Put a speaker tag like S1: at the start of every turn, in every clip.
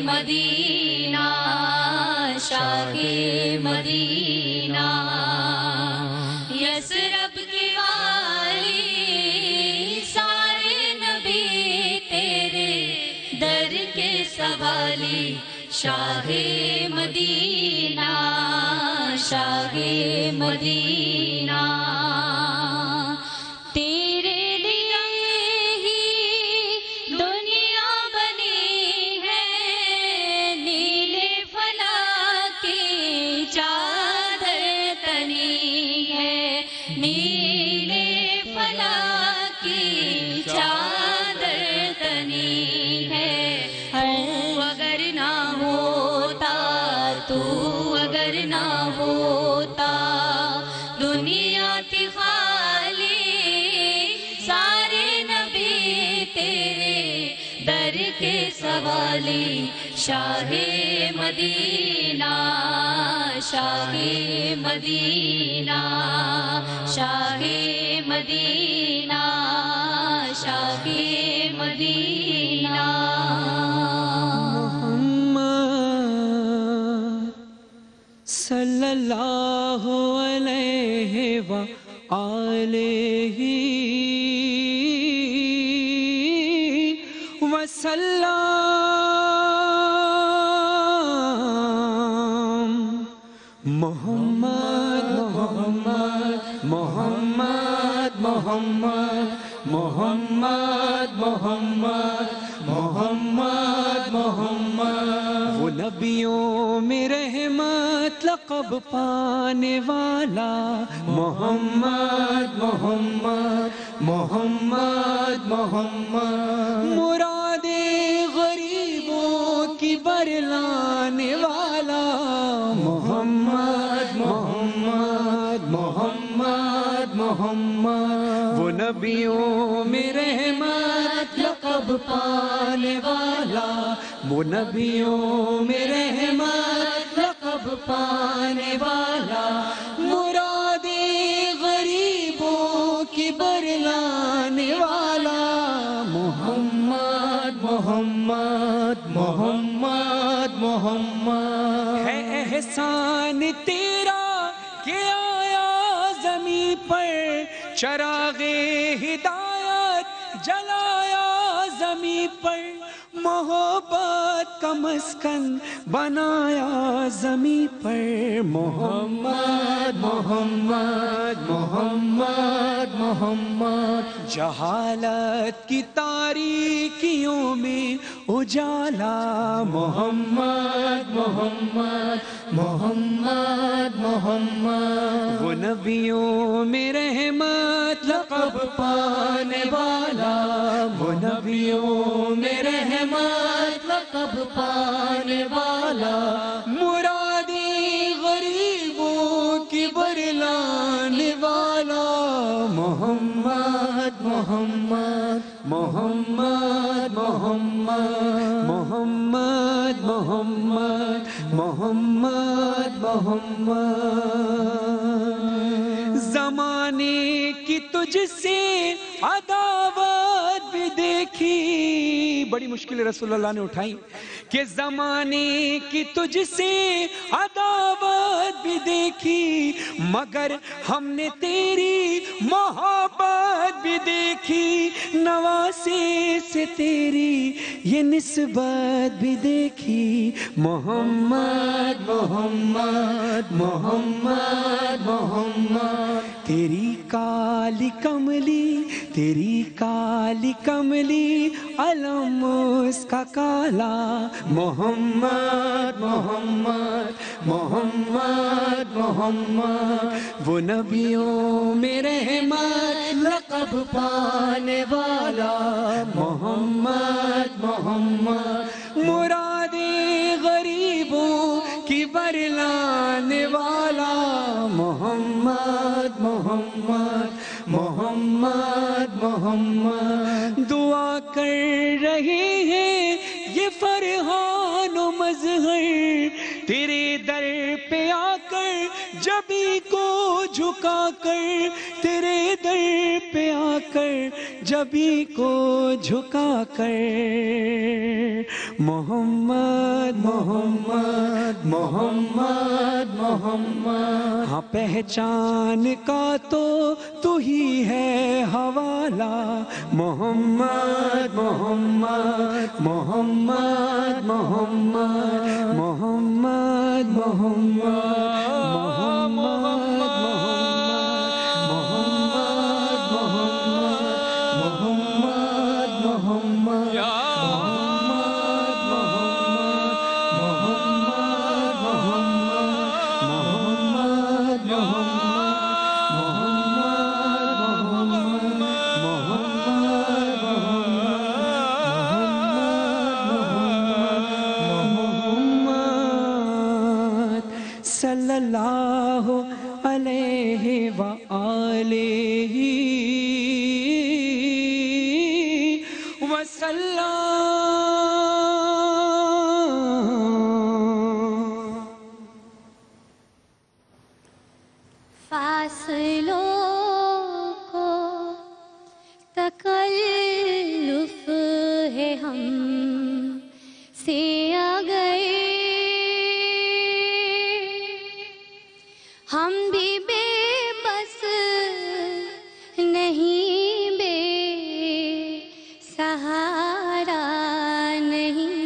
S1: مدینہ شاہ مدینہ یثرب کی والی سارے نبی تیرے در کے سوالی شاہ مدینہ شاہ مدینہ سوالی شاہ مدینہ شاہ مدینہ شاہ مدینہ شاہ مدینہ
S2: محمد صلی اللہ علیہ وآلہ وسلم محمد محمد محمد محمد محمد محمد محمد محمد وہ نبیوں میں رحمت لقب پانے والا محمد محمد محمد محمد مراد غریبوں کی برلانے والا محمد محمد محمد محمد وہ نبیوں میں رحمت لقب پانے والا وہ نبیوں میں رحمت لقب پانے والا مراد غریبوں کی برلانے والا محمد محمد محمد محمد ہے احسان تیرا کہ آیا زمین پر چراغ ہدایت جلایا زمین پر محبت کا مسکن بنایا زمین پر محمد محمد محمد محمد جہالت کی تاریکیوں میں اجالا محمد محمد محمد محمد وہ نبیوں میں رحمت لقب پانے والا وہ نبیوں میں رحمت لقب پانے والا مراد غریبوں کی برلانے والا محمد محمد محمد محمد محمد محمد محمد محمد زمانے کی تجھ سے عداوت بھی دیکھی بڑی مشکل رسول اللہ نے اٹھائی کہ زمانے کی تجھ سے عداوت بھی دیکھی مگر ہم نے تیری محبت بھی دیکھی نواسے سے تیری یہ نسبت بھی دیکھی محمد محمد محمد محمد تیری کالی کملی تیری کالی کملی علم اس کا کالا محمد محمد محمد محمد وہ نبیوں میں رحمت لقب پانے والا محمد محمد مراد غریبوں کی برلانے والا محمد محمد محمد محمد دعا کر رہے ہیں یہ فرحان و مظہر تیرے در پہ آ کر جبی کو جھکا کر تیرے در پہ آ کر جبی کو جھکا کر محمد محمد محمد محمد ہاں پہچان کا تو ہی ہے حوالہ محمد محمد محمد محمد محمد محمد صلی اللہ علیہ وآلہ وسلم.
S1: فاصلوں کو تکلف ہے ہم سے اگر ہم بھی بے بس نہیں بے سہارا نہیں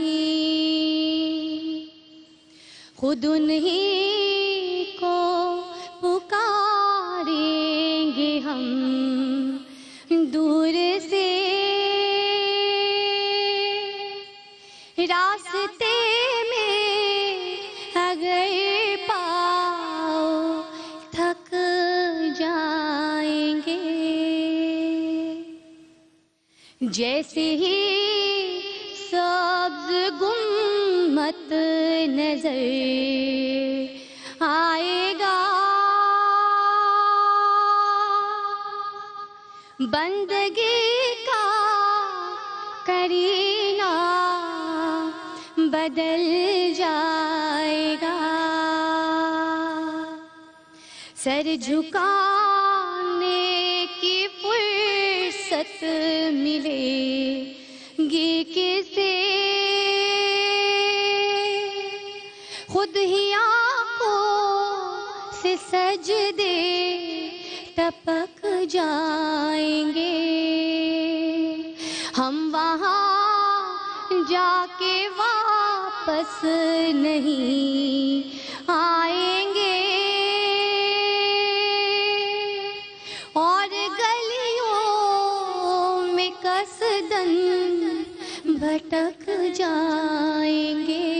S1: خود انہی کو پکاریں گے ہم دور سے راستے میں اگر پاؤ تھک جائیں گے جیسے ہی سبز گنبد نظر آئے گا بندگی کا کرینہ بدل جائے گا سر جھکانے کی فرصت ملے گی کسے خود ہی آنکھوں سے سجدے ٹپک جائیں گے ہم وہاں جا کے واپس نہیں آئیں گے اور گلیوں میں قصدن بھٹک جائیں گے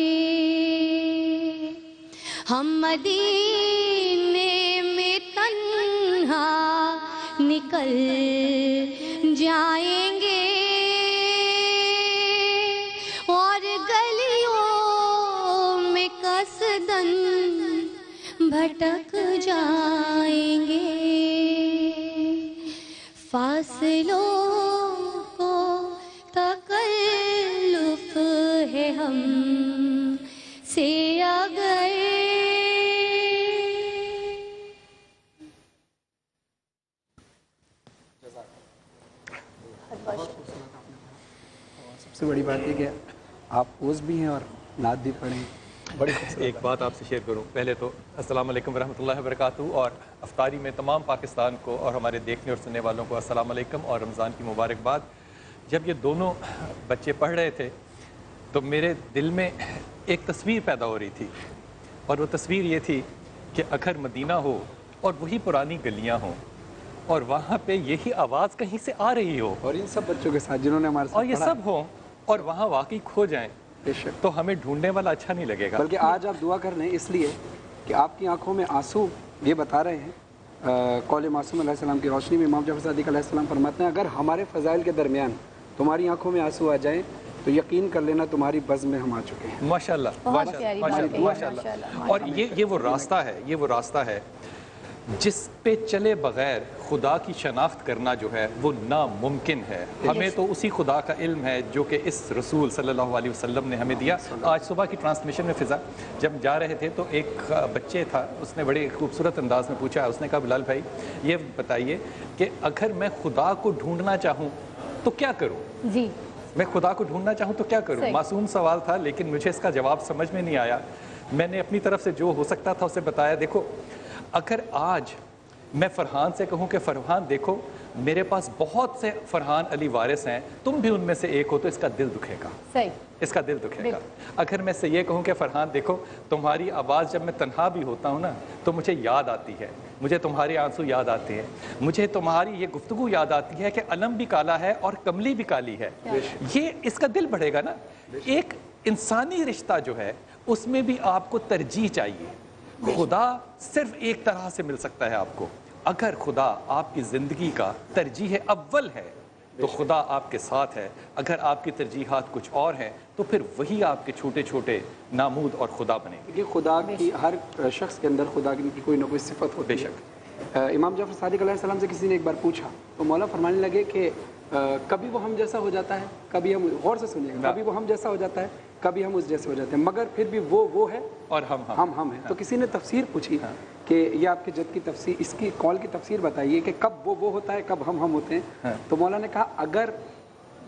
S1: ہم مدینے میں تنہا نکل جائیں گے اور گلیوں میں قصدن بھٹک جائیں گے فاصلوں کو تکلف ہے ہم سے اگر
S3: سب سے بڑی بات یہ کہ آپ اوز بھی ہیں اور نعت بھی پڑھیں. بڑی
S4: ایک بات آپ سے شیئر کروں. پہلے تو السلام علیکم ورحمۃ اللہ وبرکاتہ اور افطاری میں تمام پاکستان کو اور ہمارے دیکھنے اور سننے والوں کو السلام علیکم اور رمضان کی مبارکباد. جب یہ دونوں بچے پڑھ رہے تھے تو میرے دل میں ایک تصویر پیدا ہو رہی تھی اور وہ تصویر یہ تھی کہ اگر مدینہ ہو اور وہی پرانی گلیاں ہوں اور وہاں پہ یہی آواز کہیں سے آ رہی ہو
S3: اور ان سب بچوں کے ساتھ جنہوں نے ہمارے ساتھ
S4: اور یہ سب ہوں اور وہاں واقعی کھو جائیں تو ہمیں ڈھونڈنے والا اچھا نہیں لگے گا.
S3: بلکہ آج آپ دعا کر رہے ہیں اس لیے کہ آپ کی آنکھوں میں آنسو یہ بتا رہے ہیں. قول معصوم علیہ السلام کی روشنی میں امام جعفر صادق علیہ السلام فرماتے ہیں اگر ہمارے فضائل کے درمیان تمہاری آنکھوں میں آنسو آ جائیں تو یقین کر لینا تمہاری بزم میں ہم آ چکے ہیں.
S4: ماشاءاللہ ماشاءاللہ. اور یہ وہ راستہ ہے جس پہ چلے بغیر خدا کی شناخت کرنا جو ہے وہ ناممکن ہے. ہمیں تو اسی خدا کا علم ہے جو کہ اس رسول صلی اللہ علیہ وسلم نے ہمیں دیا. آج صبح کی ٹرانسمیشن میں فضا جب جا رہے تھے تو ایک بچے تھا, اس نے بڑے خوبصورت انداز میں پوچھا, اس نے کہا بلال بھائی یہ بتائیے کہ اگر میں خدا کو ڈھونڈنا چاہوں تو کیا کروں؟
S1: جی
S4: میں خدا کو ڈھونڈنا چاہوں تو کیا کروں؟ معصوم سوال تھا لیکن مجھے اس کا جواب سمجھ میں نہیں آیا. میں نے اپنی طرف سے جو ہو سکتا تھا اسے بتایا. دیکھو اگر آج میں فرحان سے کہوں کہ فرحان دیکھو میرے پاس بہت سے فرحان علی وارث ہیں, تم بھی ان میں سے ایک ہو, تو اس کا دل دکھے گا.
S1: صحیح,
S4: اس کا دل دکھے گا. اگر میں سے یہ کہوں کہ فرحان دیکھو تمہاری آواز جب میں تنہا بھی ہوتا ہوں نا تو مجھے یاد آتی ہے, مجھے تمہارے آنسو یاد آتے ہیں, مجھے تمہاری یہ گفتگو یاد آتی ہے کہ علم بھی کالا ہے اور کملی بھی کالی ہے, یہ اس کا دل بڑھے گا نا. ایک انسانی رشتہ جو ہے اس میں بھی آپ کو ترجیح چاہیے. خدا صرف ایک طرح سے مل سکتا ہے آپ کو. اگر خدا آپ کی زندگی کا ترجیح اول ہے تو خدا آپ کے ساتھ ہے. اگر آپ کی ترجیحات کچھ اور ہیں تو پھر وہی آپ کے چھوٹے چھوٹے نامود اور خدا بنے گے.
S3: کہ خدا کی ہر شخص کے اندر خدا کی کوئی نہ کوئی صفت ہوتی ہے.
S4: بے شک.
S3: امام جعفر صادق علیہ السلام سے کسی نے ایک بار پوچھا تو مولا فرمانے لگے کہ کبھی وہ ہم جیسا ہو جاتا ہے, کبھی ہم, غور سے سنیے گا, کبھی وہ ہم جیسا ہو جاتا ہے, کبھی ہم اس جیسے ہو جاتے ہیں, مگر پھر بھی وہ ہے
S4: اور ہم
S3: ہیں. تو کسی نے تفسیر پوچھی کہ یہ آپ کے جد کی تفسیر, اس کی قول کی تفسیر بتائیے کہ کب وہ ہوتا ہے, کب ہم ہوتے ہیں. تو مولا نے کہا اگر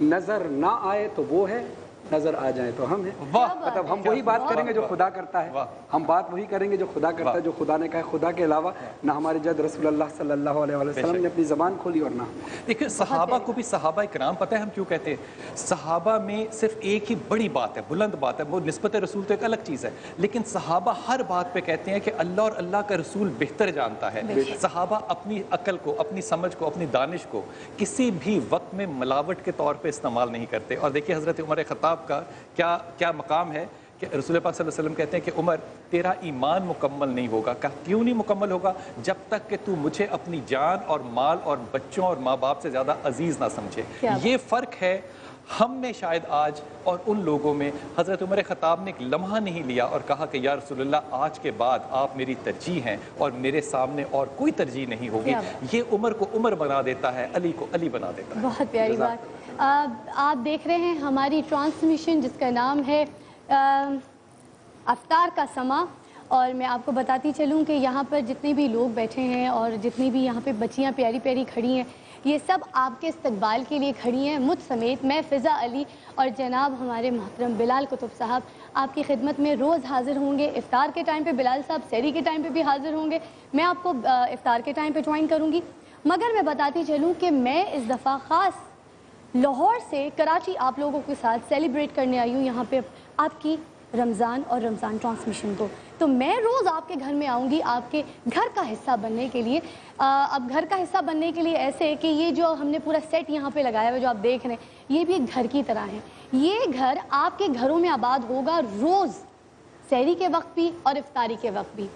S3: نظر نہ آئے تو وہ ہے, نظر آ جائیں تو ہم ہیں. مطلب ہم وہی بات کریں گے جو خدا کرتا ہے, ہم بات وہی کریں گے جو خدا کرتا ہے, جو خدا نے کہا ہے. خدا کے علاوہ نہ ہمارے جد رسول اللہ صلی اللہ علیہ وسلم نے اپنی زبان کھولی اور نہ.
S4: دیکھیں صحابہ کو بھی صحابہ کرام, پتہ ہے ہم کیوں کہتے ہیں صحابہ میں صرف ایک ہی بڑی بات ہے, بلند بات ہے, وہ نسبت رسول تو ایک الگ چیز ہے, لیکن صحابہ ہر بات پہ کہتے ہیں کہ اللہ اور اللہ کا رسول بہتر جانتا ہے. صحابہ اپنی عقل کو, اپنی سمجھ کو, اپنی دانش کو کسی بھی وقت میں ملاوٹ کے طور پہ استعمال نہیں کرتے. اور دیکھیے حضرت عمر خطاب کا کیا مقام ہے کہ رسول پاک صلی اللہ علیہ وسلم کہتے ہیں کہ عمر تیرا ایمان مکمل نہیں ہوگا. کیوں نہیں مکمل ہوگا؟ جب تک کہ تو مجھے اپنی جان اور مال اور بچوں اور ماں باپ سے زیادہ عزیز نہ سمجھے. یہ فرق ہے ہم میں شاید آج اور ان لوگوں میں. حضرت عمر خطاب نے ایک لمحہ نہیں لیا اور کہا کہ یا رسول اللہ آج کے بعد آپ میری ترجیح ہیں اور میرے سامنے اور کوئی ترجیح نہیں ہوگی. یہ عمر کو عمر بنا دیتا ہے, علی کو علی بنا دیتا ہے.
S1: بہت پیاری بات. آپ دیکھ رہے ہیں ہماری ٹرانسمیشن جس کا نام ہے افطار کا سما, اور میں آپ کو بتاتی چلوں کہ یہاں پر جتنے بھی لوگ بیٹھے ہیں اور جتنی بھی یہاں پہ بچیاں پیاری پیاری کھڑی ہیں, یہ سب آپ کے استقبال کے لیے کھڑی ہیں. مجھ سمیت میں فضا علی اور جناب ہمارے محترم بلال قطب صاحب آپ کی خدمت میں روز حاضر ہوں گے. افطار کے ٹائم پہ بلال صاحب سحری کے ٹائم پہ بھی حاضر ہوں گے. میں آپ کو افطار کے ٹائم پہ جوائن کروں گی. مگر میں بتاتی چلوں کہ میں اس دفعہ خاص لاہور سے کراچی آپ لوگوں کے ساتھ سیلیبریٹ کرنے آئی ہوں یہاں پہ آپ کی رمضان اور رمضان ٹرانسمیشن کو. تو میں روز آپ کے گھر میں آؤں گی آپ کے گھر کا حصہ بننے کے لیے. اب گھر کا حصہ بننے کے لیے ایسے کہ یہ جو ہم نے پورا سیٹ یہاں پہ لگایا ہوا جو آپ دیکھ رہے ہیں یہ بھی ایک گھر کی طرح ہے. یہ گھر آپ کے گھروں میں آباد ہوگا روز, سحری کے وقت بھی اور افطاری کے وقت بھی.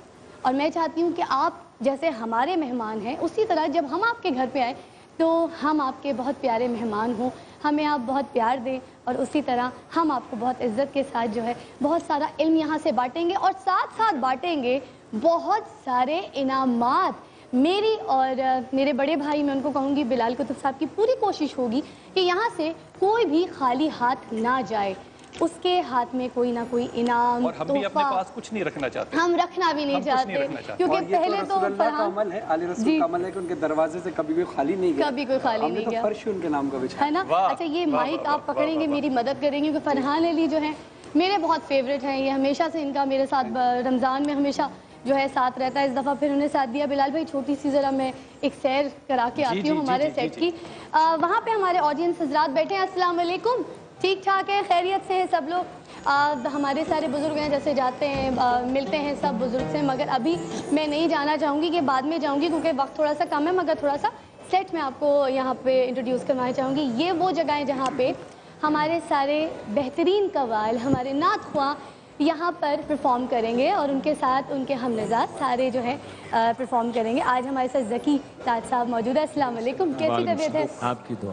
S1: اور میں چاہتی ہوں کہ آپ جیسے ہمارے مہمان ہیں اسی طرح جب ہم آپ کے گھر پہ آئیں تو ہم آپ کے بہت پیارے مہمان ہوں, ہمیں آپ بہت پیار دیں, اور اسی طرح ہم آپ کو بہت عزت کے ساتھ جو ہے بہت سارا علم یہاں سے بانٹیں گے, اور ساتھ ساتھ بانٹیں گے بہت سارے انعامات. میری اور میرے بڑے بھائی, میں ان کو کہوں گی بلال قطب صاحب کی پوری کوشش ہوگی کہ یہاں سے کوئی بھی خالی ہاتھ نہ جائے, اس کے ہاتھ میں کوئی نہ کوئی انعام,
S4: اور ہم بھی اپنے پاس کچھ نہیں رکھنا چاہتے,
S1: ہم رکھنا بھی نہیں چاہتے, کیونکہ پہلے تو
S3: کا عمل ہے, آل رسول کا عمل ہے کہ ان کے دروازے سے کبھی کوئی خالی نہیں گیا,
S1: کبھی کوئی خالی نہیں گیا.
S3: فرش ان کے نام کا بچھا
S1: ہے نا. اچھا یہ مائک آپ پکڑیں گے, میری مدد کریں گے, کیونکہ فرحان علی جو ہیں میرے بہت فیوریٹ ہیں. یہ ہمیشہ سے ان کا میرے ساتھ رمضان میں ہمیشہ جو ہے ساتھ رہتا ہے. اس دفعہ پھر انہیں ساتھ دیا. بلال بھائی چھوٹی سی ذرا میں ایک سیر کرا کے آتی ہوں ہمارے سیٹ کی. وہاں پہ ہمارے آڈینس حضرات بیٹھے ہیں. السلام علیکم, ٹھیک ٹھاک ہے, خیریت سے ہیں سب لوگ؟ ہمارے سارے بزرگ ہیں جیسے جاتے ہیں ملتے ہیں سب بزرگ سے, مگر ابھی میں نہیں جانا چاہوں گی, کہ بعد میں جاؤں گی کیونکہ وقت تھوڑا سا کم ہے, مگر تھوڑا سا سیٹ میں آپ کو یہاں پہ انٹروڈیوس کروانا چاہوں گی. یہ وہ جگہ ہیں جہاں پہ ہمارے سارے بہترین قوال, ہمارے نعت خواں یہاں پر پرفارم کریں گے, اور ان کے ساتھ ان کے ہم نژاد سارے جو ہے پرفارم کریں گے. آج ہمارے ساتھ ذکی تاج صاحب موجود ہے. السلام علیکم, کیسی طبیعت ہے؟
S5: آپ کی دعا.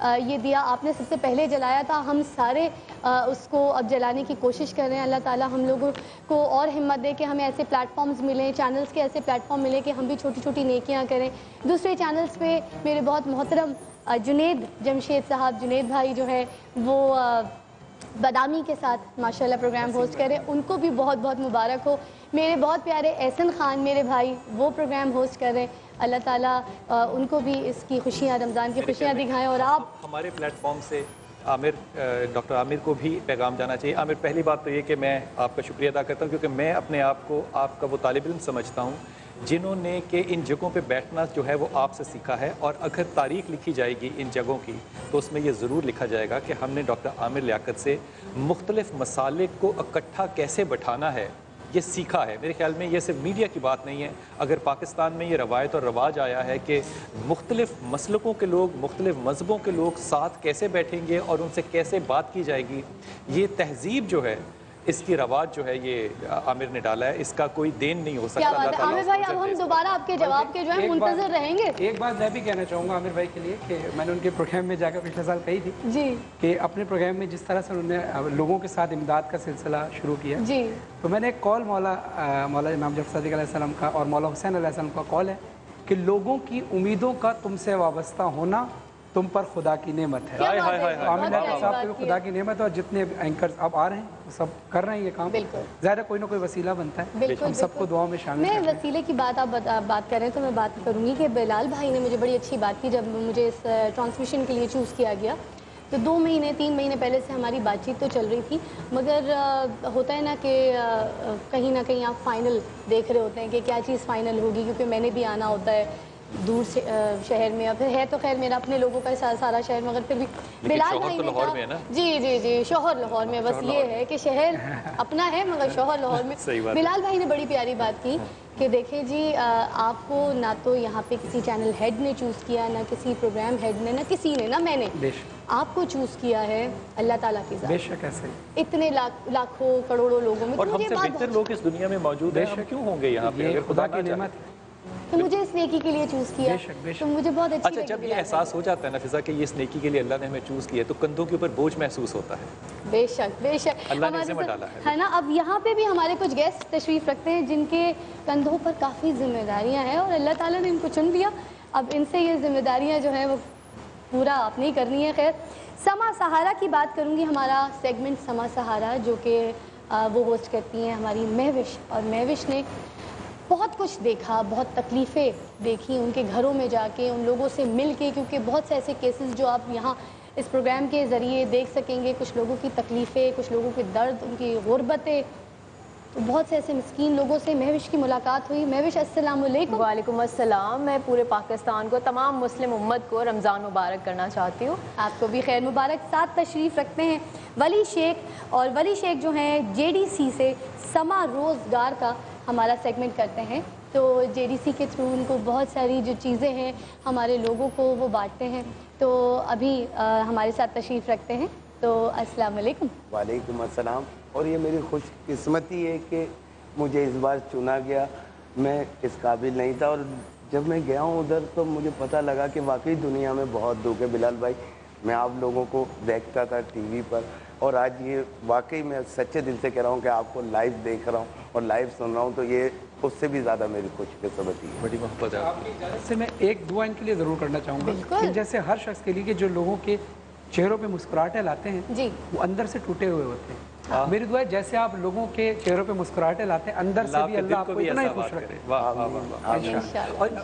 S1: یہ دیا آپ نے سب سے پہلے جلایا تھا، ہم سارے اس کو اب جلانے کی کوشش کر رہے ہیں۔ اللہ تعالیٰ ہم لوگوں کو اور ہمت دے کہ ہمیں ایسے پلیٹ فارمز ملیں، چینلز کے ایسے پلیٹ فارم ملیں کہ ہم بھی چھوٹی چھوٹی نیکیاں کریں۔ دوسرے چینلز پہ میرے بہت محترم جنید جمشید صاحب، جنید بھائی جو ہے وہ بادامی کے ساتھ ماشاءاللہ پروگرام ہوسٹ کرے، ان کو بھی بہت بہت مبارک ہو۔ میرے بہت پیارے احسن خان میرے بھائی، وہ پروگرام ہوسٹ کر رہے ہیں، اللہ تعالیٰ ان کو بھی اس کی خوشیاں، رمضان کی خوشیاں دکھائیں۔ اور آپ
S4: ہمارے پلیٹ فارم سے ڈاکٹر عامر کو بھی پیغام جانا چاہیے۔ عامر، پہلی بات تو یہ کہ میں آپ کا شکریہ ادا کرتا ہوں، کیونکہ میں اپنے آپ کو آپ کا وہ طالب علم سمجھتا ہوں جنہوں نے کہ ان جگہوں پہ بیٹھنا جو ہے وہ آپ سے سیکھا ہے، اور اگر تاریخ لکھی جائے گی ان جگہوں کی تو اس میں یہ ضرور لکھا جائے گا کہ ہم نے ڈاکٹر عامر لیاقت سے مختلف مسالک کو اکٹھا کیسے بٹھانا ہے یہ سیکھا ہے۔ میرے خیال میں یہ صرف میڈیا کی بات نہیں ہے، اگر پاکستان میں یہ روایت اور رواج آیا ہے کہ مختلف مسلکوں کے لوگ، مختلف مذہبوں کے لوگ ساتھ کیسے بیٹھیں گے اور ان سے کیسے بات کی جائے گی، یہ تہذیب جو ہے، اس کی رواج جو ہے یہ عامر نے ڈالا ہے، اس کا کوئی دین نہیں ہو سکتا۔
S1: کیا بات ہے عامر بھائی، اب ہم دوبارہ آپ کے جواب کے جو ہے منتظر رہیں گے۔
S3: ایک بات میں بھی کہنا چاہوں گا عامر بھائی کے لیے کہ میں نے ان کے پروگرام میں جا کر پچھلے سال کہی تھی
S1: جی
S3: کہ اپنے پروگرام میں جس طرح سے انہوں نے لوگوں کے ساتھ امداد کا سلسلہ شروع کیا،
S1: جی،
S3: تو میں نے ایک کال مولا امام جعفر صادق علیہ السلام کا اور مولا حسین علیہ السلام کا کال ہے کہ لوگوں کی امیدوں کا تم سے وابستہ ہونا تم پر خدا کی نعمت ہے۔ عامر لیاقت صاحب کو خدا کی نعمت ہے، اور جتنے اینکرز اب آ رہے ہیں وہ سب کر رہے ہیں یہ کام، ظاہر ہے کوئی نہ کوئی وسیلہ بنتا ہے، ہم سب کو دعاؤں میں شامل
S1: میں وسیلے کی بات آپ بات کر رہے ہیں تو میں بات کروں گی کہ بلال بھائی نے مجھے بڑی اچھی بات کی جب مجھے اس ٹرانسمیشن کے لیے چوز کیا گیا، تو 2 مہینے 3 مہینے پہلے سے ہماری بات چیت تو چل رہی تھی، مگر ہوتا ہے نا کہ کہیں نہ کہیں آپ فائنل دیکھ رہے ہوتے ہیں کہ کیا چیز فائنل ہوگی، کیونکہ میں نے بھی آنا ہوتا ہے دور سے شہر میں، اور پھر ہے تو خیر میرا اپنے لوگوں کا سارا شہر، مگر پھر بھی بلال بھائی نے کہا جی شوہر لاہور میں، بس یہ ہے کہ شہر اپنا ہے مگر شوہر لاہور میں۔ بلال بھائی نے بڑی پیاری بات کی کہ دیکھیں جی آپ کو نہ تو یہاں پہ کسی چینل ہیڈ نے چوز کیا، نہ کسی پروگرام ہیڈ نے، نہ کسی نے، نہ میں نے، آپ کو چوز کیا ہے اللہ تعالیٰ کی ذات۔
S3: بے شک ایسے
S1: اتنے لاکھوں کروڑوں لوگوں میں،
S4: اور ہم سے بہتر لوگ اس دنیا میں موجود ہیں، ہم کیوں ہوں گے یہاں پہ اگر خدا کی نعمت؟
S1: تو مجھے اس نیکی کے لیے چوز کیا، تو مجھے بہت اچھی
S4: اچھا جب یہ احساس ہو جاتا ہے نا فضا کہ یہ اس نیکی کے لیے اللہ نے ہمیں چوز کیا ہے تو کندھوں کے اوپر بوجھ محسوس ہوتا ہے۔
S1: بے شک بے شک،
S4: اللہ نے ذمہ ڈالا
S1: ہے نا۔ اب یہاں پہ بھی ہمارے کچھ گیسٹ تشریف رکھتے ہیں جن کے کندھوں پر کافی ذمہ داریاں ہیں، اور اللہ تعالیٰ نے ان کو چن لیا، اب ان سے یہ ذمہ داریاں جو ہیں وہ پورا آپ نے کرنی ہے۔ خیر، سما سہارا کی بات کروں گی، ہمارا سیگمنٹ سما سہارا جو کہ وہ ہوسٹ کرتی ہیں ہماری مہوش، اور مہوش نے بہت کچھ دیکھا، بہت تکلیفیں دیکھی ان کے گھروں میں جا کے، ان لوگوں سے مل کے، کیونکہ بہت سے ایسے کیسز جو آپ یہاں اس پروگرام کے ذریعے دیکھ سکیں گے، کچھ لوگوں کی تکلیفیں، کچھ لوگوں کے درد، ان کی غربتیں، تو بہت سے ایسے مسکین لوگوں سے مہوش کی ملاقات ہوئی۔ مہوش السلام علیکم۔
S6: وعلیکم السلام، میں پورے پاکستان کو، تمام مسلم امت کو رمضان مبارک کرنا چاہتی ہوں۔
S1: آپ کو بھی خیر مبارک۔ ساتھ تشریف رکھتے ہیں ولی شیخ، اور ولی شیخ جو ہیں JDC سے سما روزگار کا ہمارا سیگمنٹ کرتے ہیں، تو JDC کے تھرو ان کو بہت ساری جو چیزیں ہیں ہمارے لوگوں کو وہ بانٹتے ہیں، تو ابھی ہمارے ساتھ تشریف رکھتے ہیں، تو السلام علیکم۔
S7: وعلیکم السلام، اور یہ میری خوش قسمتی ہے کہ مجھے اس بار چنا گیا، میں اس قابل نہیں تھا، اور جب میں گیا ہوں ادھر تو مجھے پتہ لگا کہ واقعی دنیا میں بہت دکھ ہے۔ بلال بھائی، میں آپ لوگوں کو دیکھتا تھا ٹی وی پر، اور آج یہ واقعی میں سچے دل سے کہہ رہا ہوں کہ آپ کو لائیو دیکھ رہا ہوں اور لائیو سن رہا ہوں، تو یہ اس سے بھی زیادہ میری خوش قسمتی ہے۔
S4: بڑی محبت ہے
S3: آپ کی اجازت سے میں ایک دعا ان کے لیے ضرور کرنا چاہوں گا کہ جیسے ہر شخص کے لیے کہ جو لوگوں کے چہروں پہ مسکراہٹیں لاتے ہیں
S1: جی،
S3: وہ اندر سے ٹوٹے ہوئے ہوتے ہیں، میری دعا ہے جیسے آپ لوگوں کے چہروں پہ مسکراہٹیں لاتے ہیں اندر سے بھی اللہ آپ کو اتنا ہی خوش رکھے۔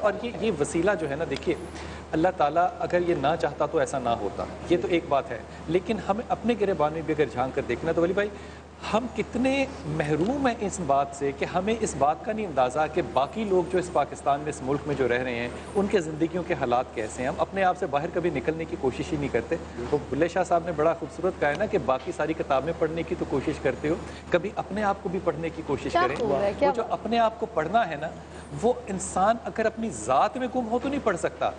S4: اور یہ وسیلہ جو ہے نا، دیکھیے اللہ تعالیٰ اگر یہ نہ چاہتا تو ایسا نہ ہوتا، یہ تو ایک بات ہے، لیکن ہمیں اپنے گریبان میں بھی اگر جھانک کر دیکھنا تو ولی بھائی ہم کتنے محروم ہیں اس بات سے کہ ہمیں اس بات کا نہیں اندازہ کہ باقی لوگ جو اس پاکستان میں، اس ملک میں جو رہ رہے ہیں، ان کے زندگیوں کے حالات کیسے ہیں۔ ہم اپنے آپ سے باہر کبھی نکلنے کی کوشش ہی نہیں کرتے۔ تو بلے شاہ صاحب نے بڑا خوبصورت کہا ہے نا کہ باقی ساری کتابیں پڑھنے کی تو کوشش کرتے ہو، کبھی اپنے آپ کو بھی پڑھنے کی کوشش کریں۔ وہ جو اپنے آپ کو پڑھنا ہے نا، وہ انسان اگر اپنی ذات میں گم ہو تو نہیں پڑھ سکتا،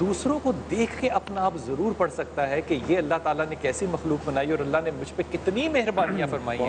S4: دوسروں کو دیکھ کے اپنا آپ ضرور پڑھ سکتا ہے کہ یہ اللہ تعالیٰ نے کیسی مخلوق بنائی اور اللہ نے مجھ پہ کتنی مہربانیاں فرمائی ہیں،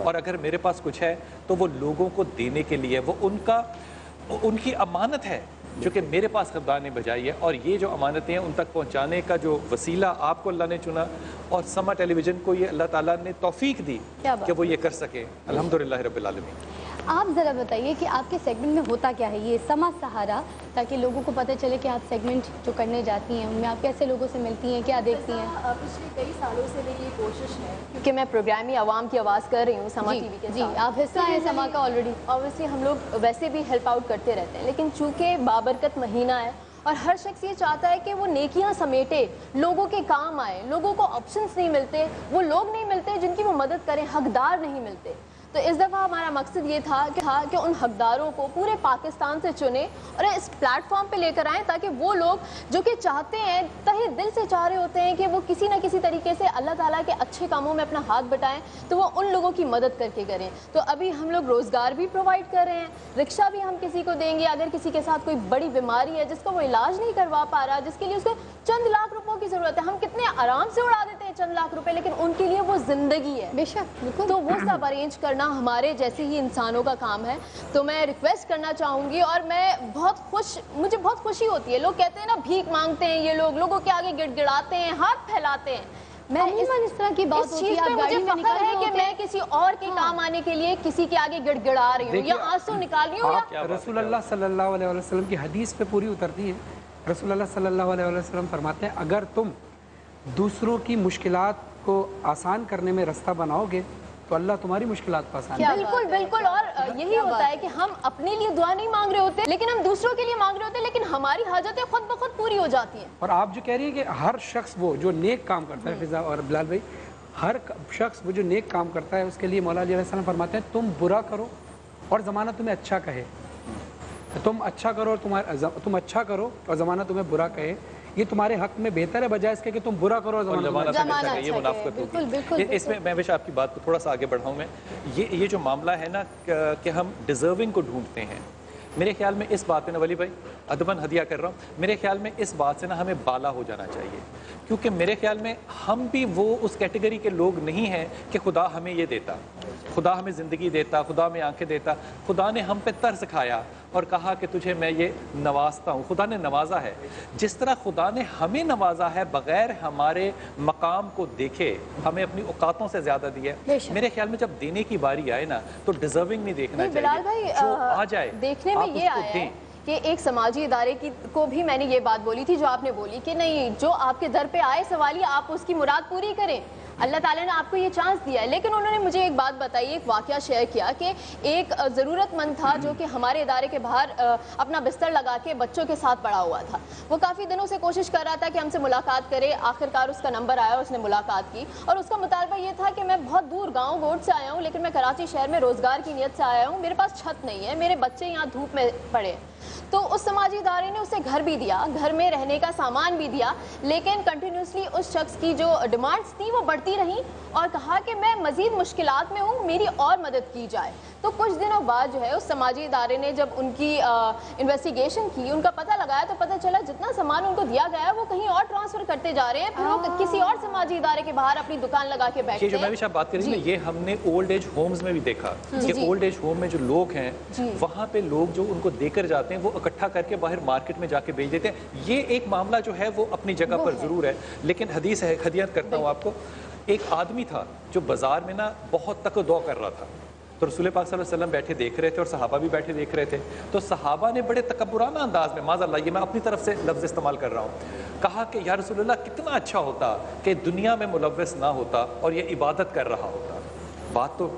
S4: اور اگر میرے پاس کچھ ہے تو وہ لوگوں کو دینے کے لیے، وہ ان کی امانت ہے چونکہ میرے پاس خدا نے بھیجائی ہے، اور یہ جو امانتیں ہیں ان تک پہنچانے کا جو وسیلہ آپ کو اللہ نے چنا، اور سما ٹیلی ویژن کو یہ اللہ تعالیٰ نے توفیق دی کہ وہ یہ کر سکے، الحمدللہ رب العالمین۔
S1: آپ ذرا بتائیے کہ آپ کے سیگمنٹ میں ہوتا کیا ہے یہ سما سہارا، تاکہ لوگوں کو پتہ چلے کہ آپ سیگمنٹ جو کرنے جاتی ہیں ان میں آپ کیسے لوگوں سے ملتی ہیں، کیا دیکھتی ہیں؟
S6: پچھلے کئی سالوں سے میری یہ کوشش ہے کہ میں پروگرامی عوام کی آواز کر رہی ہوں سما ٹی وی کے ساتھ۔
S1: جی آپ حصہ ہیں سما کا آلریڈی۔
S6: اوبویسلی ہم لوگ ویسے بھی ہیلپ آؤٹ کرتے رہتے ہیں، لیکن چونکہ بابرکت مہینہ ہے اور ہر شخص یہ چاہتا ہے کہ وہ نیکیاں سمیٹے، لوگوں کے کام آئے، لوگوں کو آپشنز نہیں ملتے، وہ لوگ نہیں ملتے جن کی وہ مدد کریں، حقدار نہیں ملتے۔ تو اس دفعہ ہمارا مقصد یہ تھا کہ ان حقداروں کو پورے پاکستان سے چنیں اور اس پلیٹ فارم پہ لے کر آئیں، تاکہ وہ لوگ جو کہ چاہتے ہیں، تہہ دل سے چاہ رہے ہوتے ہیں کہ وہ کسی نہ کسی طریقے سے اللہ تعالیٰ کے اچھے کاموں میں اپنا ہاتھ بٹائیں، تو وہ ان لوگوں کی مدد کر کے کریں۔ تو ابھی ہم لوگ روزگار بھی پرووائڈ کر رہے ہیں، رکشہ بھی ہم کسی کو دیں گے اگر کسی کے ساتھ کوئی بڑی بیماری ہے جس کا وہ علاج نہیں کروا پا رہا، جس کے لیے اس کو چند لاکھ روپوں کی ضرورت ہے۔ ہم کتنے آرام سے اڑا دیتے ہیں چند لاکھ روپے، لیکن ان کے لیے وہ زندگی ہے۔
S1: بے شک، بالکل۔
S6: تو وہ سب ارینج کرنا ہمارے جیسے ہی انسانوں کا کام ہے۔ تو میں ریکویسٹ کرنا چاہوں گی، اور میں مجھے بہت خوشی ہوتی ہے، لوگ کہتے ہیں نا بھیک مانگتے ہیں یہ لوگ، لوگوں کے آگے گڑ گڑاتے ہیں، ہاتھ پھیلاتے ہیں۔
S1: میں اس طرح کی بات ہوتی ہے،
S6: مجھے فخر ہے کہ میں کسی اور کے کام آنے کے لیے کسی کے آگے گڑ گڑا رہی ہوں یا آنسو نکال رہی ہوں۔
S3: آپ رسول اللہ صلی اللہ علیہ وسلم کی حدیث پہ پوری اترتی ہے۔ رسول اللہ صلی اللہ علیہ وسلم فرماتے ہیں اگر تم دوسروں کی مشکلات کو آسان کرنے میں رستہ بناؤ گے تو اللہ تمہاری مشکلات کو آسان کرے گا۔
S6: بالکل بالکل، اور یہی ہوتا ہے کہ ہم اپنے لیے دعا نہیں مانگ رہے ہوتے لیکن ہم دوسروں کے لیے مانگ رہے ہوتے ہیں، لیکن ہماری حاجتیں خود بخود پوری ہو جاتی ہیں۔
S3: اور آپ جو کہہ رہی ہیں کہ ہر شخص وہ جو نیک کام کرتا ہے، فضا اور بلال بھائی، ہر شخص وہ جو نیک کام کرتا ہے اس کے لیے مولا علیہ السلام فرماتے ہیں تم برا کرو اور زمانہ تمہیں اچھا کہے، تم اچھا کرو اور زمانہ تمہیں برا کہے، یہ تمہارے حق میں بہتر ہے بجائے اس کے کہ تم برا کرو اور زمانہ
S6: اچھا
S4: یہ منافقت ہوگی۔ اس میں میں آپ کی بات کو تھوڑا سا آگے بڑھاؤں، میں یہ جو معاملہ ہے نا کہ ہم ڈیزرونگ کو ڈھونڈتے ہیں، میرے خیال میں اس بات پہ نا ولی بھائی ادباً ہدیہ کر رہا ہوں، میرے خیال میں اس بات سے نا ہمیں بالا ہو جانا چاہیے، کیونکہ میرے خیال میں ہم بھی وہ اس کیٹیگری کے لوگ نہیں ہیں کہ خدا ہمیں یہ دیتا، خدا ہمیں زندگی دیتا، خدا ہمیں آنکھیں دیتا، خدا نے ہم پہ ترس کھایا اور کہا کہ تجھے میں یہ نوازتا ہوں۔ خدا نے نوازا ہے، جس طرح خدا نے ہمیں نوازا ہے بغیر ہمارے مقام کو دیکھے، ہمیں اپنی اوقاتوں سے زیادہ دیا ہے۔ میرے خیال میں جب دینے کی باری آئے نا تو ڈیزرونگ نہیں دیکھنا چاہیے،
S6: بلال بھائی
S4: جو آ جائے
S6: دیکھنے میں یہ آیا ہے کہ ایک سماجی ادارے کو بھی میں نے یہ بات بولی تھی جو آپ نے بولی کہ نہیں، جو آپ کے در پہ آئے سوالیہ آپ اس کی مراد پوری کریں، اللہ تعالیٰ نے آپ کو یہ چانس دیا ہے۔ لیکن انہوں نے مجھے ایک بات بتائی، ایک واقعہ شیئر کیا کہ ایک ضرورت مند تھا جو کہ ہمارے ادارے کے باہر اپنا بستر لگا کے بچوں کے ساتھ پڑا ہوا تھا، وہ کافی دنوں سے کوشش کر رہا تھا کہ ہم سے ملاقات کرے، آخرکار اس کا نمبر آیا، اس نے ملاقات کی، اور اس کا مطالبہ یہ تھا کہ میں بہت دور گاؤں گوٹ سے آیا ہوں لیکن میں کراچی شہر میں روزگار کی نیت سے آیا ہوں، میرے پاس چھت نہیں ہے، میرے بچے یہاں دھوپ میں پڑے۔ تو اس سماجی ادارے نے اسے گھر بھی دیا، گھر میں رہنے کا سامان بھی دیا، لیکن کنٹینیوسلی اس شخص کی جو ڈیمانڈز تھیں وہ بڑھتی رہیں اور کہا کہ میں مزید مشکلات میں ہوں، میری اور مدد کی جائے۔ تو کچھ دنوں بعد جو ہے اس سماجی ادارے نے جب ان کی انویسٹیگیشن کی، ان کا پتہ لگایا تو پتہ چلا جتنا سامان ان کو دیا گیا ہے وہ کہیں اور ٹرانسفر کرتے جا رہے ہیں، پھر وہ کسی اور سماجی ادارے کے باہر اپنی دکان لگا کے بیٹھتے ہیں۔
S4: یہ جو میں بھی بات کر رہی ہوں یہ ہم نے اولڈ ایج ہومز میں بھی دیکھا کہ اولڈ ایج ہوم میں جو لوگ ہیں وہاں پہ لوگ جو ان کو دے کر جاتے ہیں وہ اکٹھا کر کے باہر مارکیٹ میں جا کے بیچ دیتے ہیں۔ یہ ایک معاملہ جو ہے وہ اپنی جگہ پر ضرور ہے، لیکن حدیث ہے، ہدیت کرتا ہوں آپ کو، ایک آدمی تھا جو بازار میں نا بہت تک دعا کر رہا تھا، تو رسول پاک صلی اللہ علیہ وسلم بیٹھے دیکھ رہے تھے اور صحابہ بھی بیٹھے دیکھ رہے تھے، تو صحابہ نے بڑے تکبرانہ انداز میں، معاذ اللہ یہ میں اپنی طرف سے لفظ استعمال کر رہا ہوں، کہا کہ یا رسول اللہ کتنا اچھا ہوتا کہ دنیا میں ملوث نہ ہوتا اور یہ عبادت کر رہا ہوتا۔ بات تو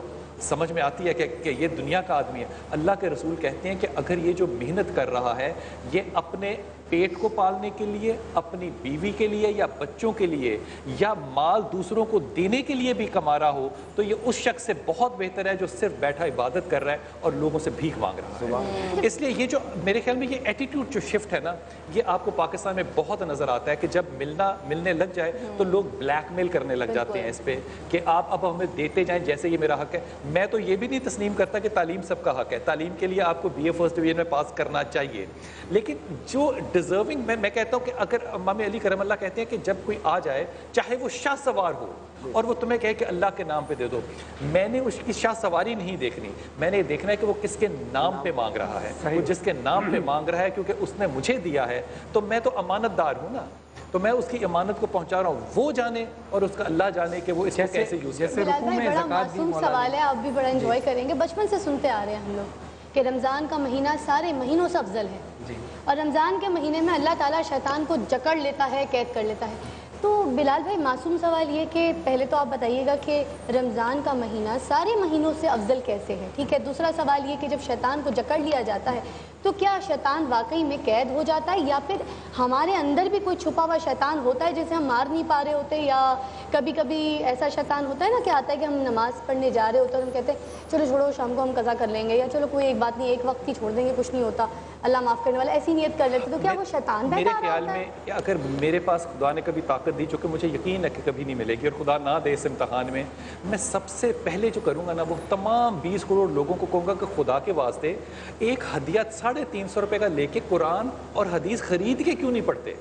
S4: سمجھ میں آتی ہے کہ یہ دنیا کا آدمی ہے۔ اللہ کے رسول کہتے ہیں کہ اگر یہ جو محنت کر رہا ہے یہ اپنے پیٹ کو پالنے کے لیے، اپنی بیوی کے لیے یا بچوں کے لیے یا مال دوسروں کو دینے کے لیے بھی کما رہا ہو تو یہ اس شخص سے بہت بہتر ہے جو صرف بیٹھا عبادت کر رہا ہے اور لوگوں سے بھیک مانگ رہا ہے۔ اس لیے یہ جو میرے خیال میں یہ ایٹیٹیوڈ جو شفٹ ہے نا یہ آپ کو پاکستان میں بہت نظر آتا ہے کہ جب ملنے لگ جائے تو لوگ بلیک میل کرنے لگ جاتے ہیں اس پہ کہ آپ اب ہمیں دیتے جائیں جیسے یہ میرا حق ہے۔ میں تو یہ بھی نہیں تسلیم کرتا کہ تعلیم سب کا حق ہے، تعلیم کے لیے آپ کو BA فرسٹ ڈویژن میں پاس کرنا چاہیے، لیکن جو ڈیزرونگ. میں کہتا ہوں کہ اگر امام علی کرم اللہ کہتے ہیں کہ جب کوئی آ جائے چاہے وہ شاہ سوار ہو اور وہ تمہیں کہے کہ اللہ کے نام پہ دے دو, میں نے اس کی شاہ سواری نہیں دیکھنی, میں نے دیکھنا ہے کہ وہ کس کے نام پہ مانگ رہا ہے. وہ جس کے نام پہ مانگ رہا ہے کیونکہ اس نے مجھے دیا ہے تو میں تو امانت دار ہوں نا, تو میں اس کی امانت کو پہنچا رہا ہوں, وہ جانے اور اس کا اللہ جانے کہ وہ اس کو کیسے یوز کرے.
S1: بلال بھائی بڑا معصوم سوال ہے, آپ بھی بڑا انجوائے کریں گے. بچپن سے سنتے آ رہے ہیں ہم لوگ کہ رمضان کا مہینہ سارے مہینوں سے افضل ہے, اور رمضان کے مہینے میں اللہ تعالیٰ شیطان کو جکڑ لیتا ہے, قید کر لیتا ہے. تو بلال بھائی معصوم سوال یہ کہ پہلے تو آپ بتائیے گا کہ رمضان کا مہینہ سارے مہینوں سے افضل کیسے ہے, ٹھیک ہے. دوسرا سوال یہ کہ جب شیطان کو جکڑ لیا جاتا ہے تو کیا شیطان واقعی میں قید ہو جاتا ہے, یا پھر ہمارے اندر بھی کوئی چھپا ہوا شیطان ہوتا ہے جسے ہم مار نہیں پا رہے ہوتے, یا کبھی کبھی ایسا شیطان ہوتا ہے نا کہ آتا ہے کہ ہم نماز پڑھنے جا رہے ہوتے ہیں اور ہم کہتے ہیں چلو چھوڑو شام کو ہم قضا کر لیں گے, یا چلو کوئی ایک بات نہیں ایک وقت ہی چھوڑ دیں گے کچھ نہیں ہوتا اللہ معاف کرنے والا, ایسی نیت کر لیتے. تو کیا وہ شیطان
S4: میرے
S1: بیٹھا
S4: خیال میں اگر میرے پاس خدا نے کبھی طاقت دی, جو کہ مجھے یقین ہے کہ کبھی نہیں ملے گی, اور خدا نہ دے اس امتحان میں سب سے پہلے جو کروں گا نا وہ تمام 20 کروڑ لوگوں کو کہوں گا کہ خدا کے واسطے ایک ہدیہ 350 روپے کا لے کے قرآن اور حدیث خرید کے کیوں نہیں پڑھتے.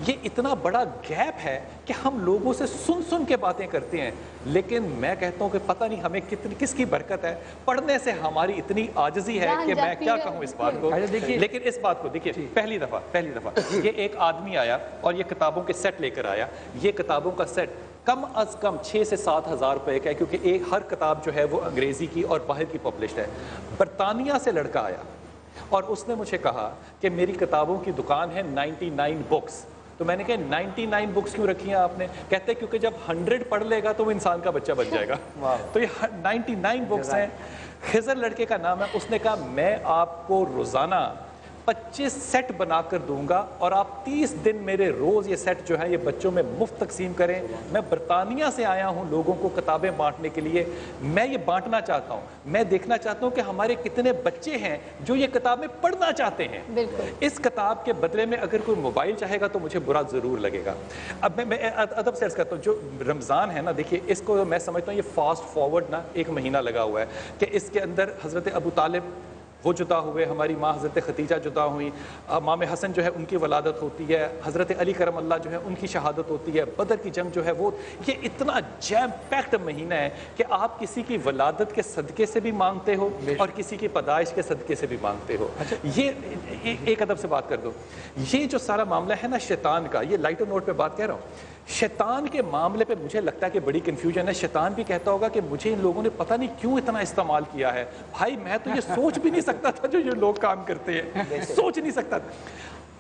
S4: یہ اتنا بڑا گیپ ہے کہ ہم لوگوں سے سن کے باتیں کرتے ہیں, لیکن میں کہتا ہوں کہ پتہ نہیں ہمیں کس کی برکت ہے, پڑھنے سے ہماری اتنی عاجزی ہے کہ میں کیا کہوں اس بات کو. لیکن اس بات کو دیکھیے, پہلی دفعہ یہ ایک آدمی آیا اور یہ کتابوں کے سیٹ لے کر آیا. یہ کتابوں کا سیٹ کم از کم 6 سے 7 ہزار روپے کا ہے, کیونکہ ہر کتاب جو ہے وہ انگریزی کی اور باہر کی پبلشڈ ہے. برطانیہ سے لڑکا آیا اور اس نے مجھے کہا کہ میری کتابوں کی دکان ہے 99 بکس. تو میں نے کہا 99 بکس کیوں رکھی ہیں آپ نے؟ کہتے ہیں کیونکہ جب 100 پڑھ لے گا تو وہ انسان کا بچہ بن جائے گا. تو یہ 99 بکس ہیں. خضر لڑکے کا نام ہے. اس نے کہا میں آپ کو روزانہ 25 سیٹ بنا کر دوں گا اور آپ 30 دن میرے روز یہ سیٹ جو ہے یہ بچوں میں مفت تقسیم کریں. میں برطانیہ سے آیا ہوں لوگوں کو کتابیں بانٹنے کے لیے. میں یہ بانٹنا چاہتا ہوں, میں دیکھنا چاہتا ہوں کہ ہمارے کتنے بچے ہیں جو یہ کتابیں پڑھنا چاہتے ہیں. اس کتاب کے بدلے میں اگر کوئی موبائل چاہے گا تو مجھے برا ضرور لگے گا. اب میں ادب سے عرض کرتا ہوں, جو رمضان ہے نا, دیکھیے اس کو میں سمجھتا ہوں یہ فاسٹ فارورڈ نا ایک مہینہ لگا ہوا ہے کہ اس کے اندر حضرت ابو طالب وہ جدا ہوئے, ہماری ماں حضرت خدیجہ جدا ہوئیں, امام حسن جو ہے ان کی ولادت ہوتی ہے, حضرت علی کرم اللہ جو ہے ان کی شہادت ہوتی ہے, بدر کی جنگ جو ہے وہ, یہ اتنا جیم پیکڈ مہینہ ہے کہ آپ کسی کی ولادت کے صدقے سے بھی مانگتے ہو اور کسی کی پیدائش کے صدقے سے بھی مانگتے ہو. یہ ایک ادب سے بات کر دو, یہ جو سارا معاملہ ہے نا شیطان کا, یہ لائٹ نوٹ پہ بات کہہ رہا ہوں, شیطان کے معاملے پہ مجھے لگتا ہے کہ بڑی کنفیوژن ہے. شیطان بھی کہتا ہوگا کہ مجھے ان لوگوں نے پتہ نہیں کیوں اتنا استعمال کیا ہے. بھائی میں تو یہ سوچ بھی نہیں سکتا تھا جو یہ لوگ کام کرتے ہیں, سوچ نہیں سکتا تھا.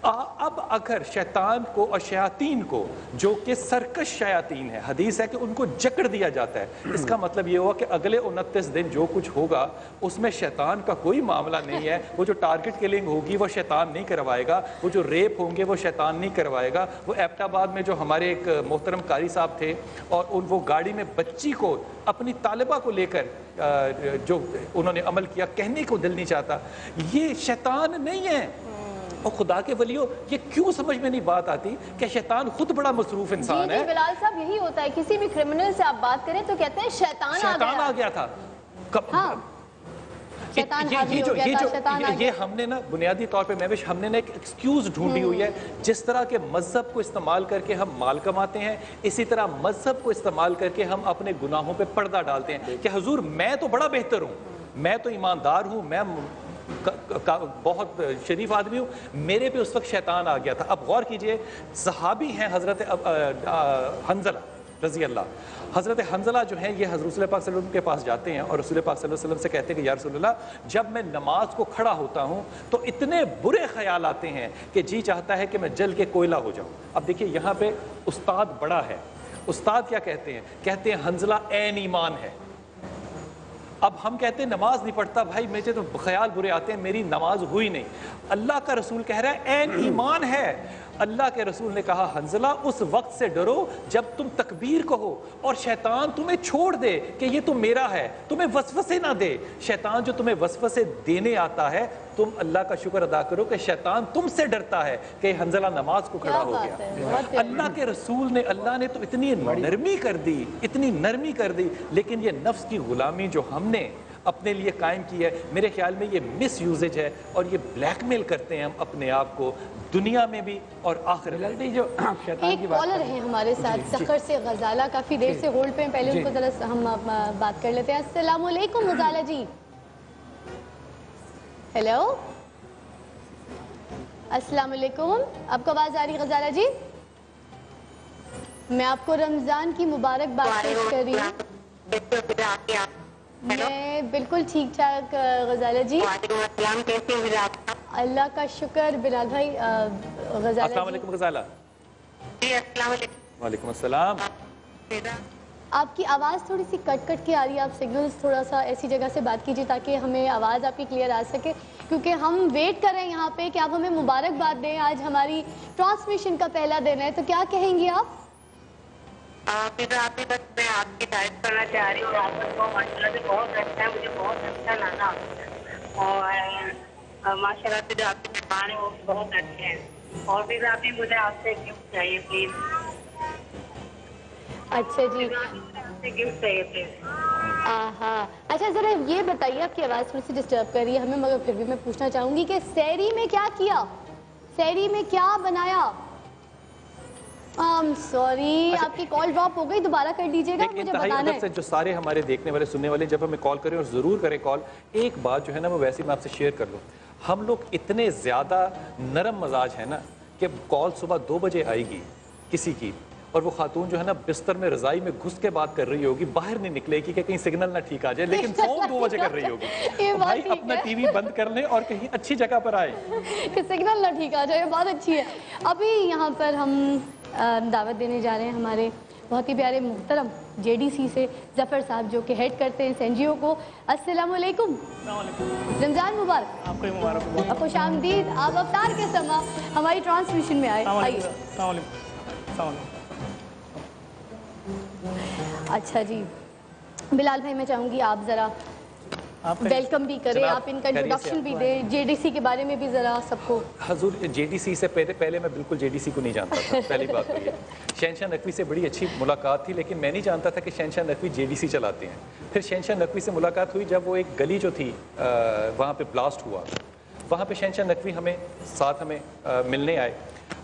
S4: اب اگر شیطان کو اور شیاطین کو, جو کہ سرکش شیاطین ہے, حدیث ہے کہ ان کو جکڑ دیا جاتا ہے, اس کا مطلب یہ ہوا کہ اگلے 29 دن جو کچھ ہوگا اس میں شیطان کا کوئی معاملہ نہیں ہے. وہ جو ٹارگٹ کلنگ ہوگی وہ شیطان نہیں کروائے گا, وہ جو ریپ ہوں گے وہ شیطان نہیں کروائے گا. وہ ایبٹ آباد میں جو ہمارے ایک محترم قاری صاحب تھے اور وہ گاڑی میں بچی کو, اپنی طالبہ کو لے کر جو انہوں نے عمل کیا, کہنے کو دل نہیں چاہتا. یہ شیطان نہیں ہے. اور خدا کے ولیوں, یہ کیوں سمجھ میں نہیں بات آتی کہ شیطان خود بڑا مصروف انسان ہے.
S6: بلال صاحب یہی ہوتا ہے, کسی بھی کرمنل سے آپ بات کریں تو کہتے ہیں شیطان آ گیا
S4: تھا. یہ ہم نے نا بنیادی طور پہ محوش ہم نے نا ایک ایکسکیوز ڈھونڈی ہوئی ہے. جس طرح کے مذہب کو استعمال کر کے ہم مال کماتے ہیں, اسی طرح مذہب کو استعمال کر کے ہم اپنے گناہوں پہ پردہ ڈالتے ہیں کہ حضور میں تو بڑا بہتر ہوں, میں تو ایماندار ہوں, میں بہت شریف آدمی ہوں, میرے پہ اس وقت شیطان آ گیا تھا. اب غور کیجئے, صحابی ہیں حضرت حنظلہ رضی اللہ. حضرت حنظلہ جو ہیں یہ حضرت رسول پاک صلی اللہ علیہ وسلم کے پاس جاتے ہیں اور رسول پاک صلی اللہ علیہ وسلم سے کہتے ہیں کہ یا رسول اللہ, جب میں نماز کو کھڑا ہوتا ہوں تو اتنے برے خیال آتے ہیں کہ جی چاہتا ہے کہ میں جل کے کوئلہ ہو جاؤں. اب دیکھیے یہاں پہ استاد بڑا ہے. استاد کیا کہتے ہیں؟ کہتے ہیں حنظلہ عین ایمان ہے. اب ہم کہتے ہیں نماز نہیں پڑھتا, بھائی مجھے تو خیال برے آتے ہیں, میری نماز ہوئی نہیں. اللہ کا رسول کہہ رہا ہے عین ایمان ہے. اللہ کے رسول نے کہا حنظلہ اس وقت سے ڈرو جب تم تکبیر کہو اور شیطان تمہیں چھوڑ دے کہ یہ تو میرا ہے, تمہیں وسوسے نہ دے. شیطان جو تمہیں وسوسے دینے آتا ہے, تم اللہ کا شکر ادا کرو کہ شیطان تم سے ڈرتا ہے کہ حنظلہ نماز کو کھڑا ہو گیا. اللہ کے رسول نے, اللہ نے تو اتنی نرمی کر دی, اتنی نرمی کر دی, لیکن یہ نفس کی غلامی جو ہم نے اپنے لیے قائم کی ہے. میرے خیال میں یہ مس یوزیج ہے اور یہ بلیک میل کرتے ہیں ہم اپنے آپ کو دنیا میں بھی اور آخرت میں بھی.
S3: جو شیطان
S1: ایک
S3: کی بات
S1: کالر ہیں ہمارے ساتھ سخر سے غزالہ, کافی دیر سے ہولڈ پہ ہیں, پہلے ان کو ذرا ہم بات کر لیتے ہیں. السلام علیکم غزالہ جی. ہیلو, السلام علیکم, آپ کو آواز آ رہی غزالہ جی؟ میں آپ کو رمضان کی مبارکباد پیش کر رہی ہوں. میں بالکل ٹھیک ٹھاک غزالہ جی. اللہ کا شکر. بلال بھائی, غزالہ
S4: السلام علیکم غزالہ. وعلیکم السلام.
S1: آپ کی آواز تھوڑی سی کٹ کٹ کے آ رہی ہے, آپ سگنلز تھوڑا سا ایسی جگہ سے بات کیجیے تاکہ ہمیں آواز آپ کی کلیئر آ سکے, کیونکہ ہم ویٹ کر رہے ہیں یہاں پہ کہ آپ ہمیں مبارکباد دیں. آج ہماری ٹرانسمیشن کا پہلا دن ہے, تو کیا کہیں گی آپ؟
S8: بس میں آپ کی تعریف کرنا چاہ رہی ہوں. آپ کو ماشاء اللہ سے بہت اچھا ہے, مجھے بہت اچھا لگا, اور ماشاء اللہ سے جو آپ کے مہمان ہیں وہ بہت اچھے ہیں. اور بھی مجھے آپ سے گفٹ چاہیے پلیز.
S1: اچھا جی,
S8: آپ سے گفٹ چاہیے پلیز.
S1: ہاں اچھا, ذرا یہ بتائیے, آپ کی آواز تھوڑی سی ڈسٹرب کر رہی ہے ہمیں, مگر پھر بھی میں پوچھنا چاہوں گی کہ سحری میں کیا کیا, سحری میں کیا بنایا؟ سوری, آپ کی کال ڈراپ ہو گئی, دوبارہ کر دیجیے گا, مجھے بتانا ہے.
S4: جو سارے ہمارے دیکھنے والے سننے والے جب ہمیں کال کریں, اور ضرور کریں کال, ایک بات جو ہے نا وہ ویسے میں آپ سے شیئر کر لوں. ہم لوگ اتنے زیادہ نرم مزاج ہیں نا کہ کال صبح 2 بجے آئے گی کسی کی, اور وہ خاتون جو ہے نا بستر میں رضائی میں گھس کے بات کر رہی ہوگی, باہر نہیں نکلے گی کہ کہیں سگنل نہ ٹھیک آ جائے, لیکن فون 2 بجے کر رہی ہوگی. بھائی اپنا ٹی وی بند کر لیں اور کہیں اچھی جگہ پر آئے
S1: کہ سگنل نہ ٹھیک آ جائے. بات اچھی ہے. ابھی یہاں پر ہم دعوت دینے جا رہے ہیں ہمارے بہت ہی پیارے محترم JDC سے ظفر صاحب, جو کہ ہیڈ کرتے ہیں SNGO کو. السلام علیکم. رمضان مبارک.
S9: آپ کو مبارک ہو.
S1: آپ خوش آمدید. آپ افطار کے سما ہماری ٹرانسمیشن میں آئے.
S9: السلام علیکم.
S1: اچھا جی, بلال بھائی میں چاہوں گی آپ ذرا ویلکم بھی کریں, آپ ان کا انٹروڈکشن بھی دیں, JDC کے بارے میں بھی ذرا سب کو.
S4: حضور, JDC سے پہلے میں بالکل JDC کو نہیں جانتا تھا. پہلی بات تو یہ, شہنشاہ نقوی سے بڑی اچھی ملاقات تھی, لیکن میں نہیں جانتا تھا کہ شہنشاہ نقوی JDC چلاتے ہیں. پھر شہنشاہ نقوی سے ملاقات ہوئی جب وہ ایک گلی جو تھی وہاں پہ بلاسٹ ہوا, وہاں پہ شہنشاہ نقوی ساتھ ہمیں ملنے آئے,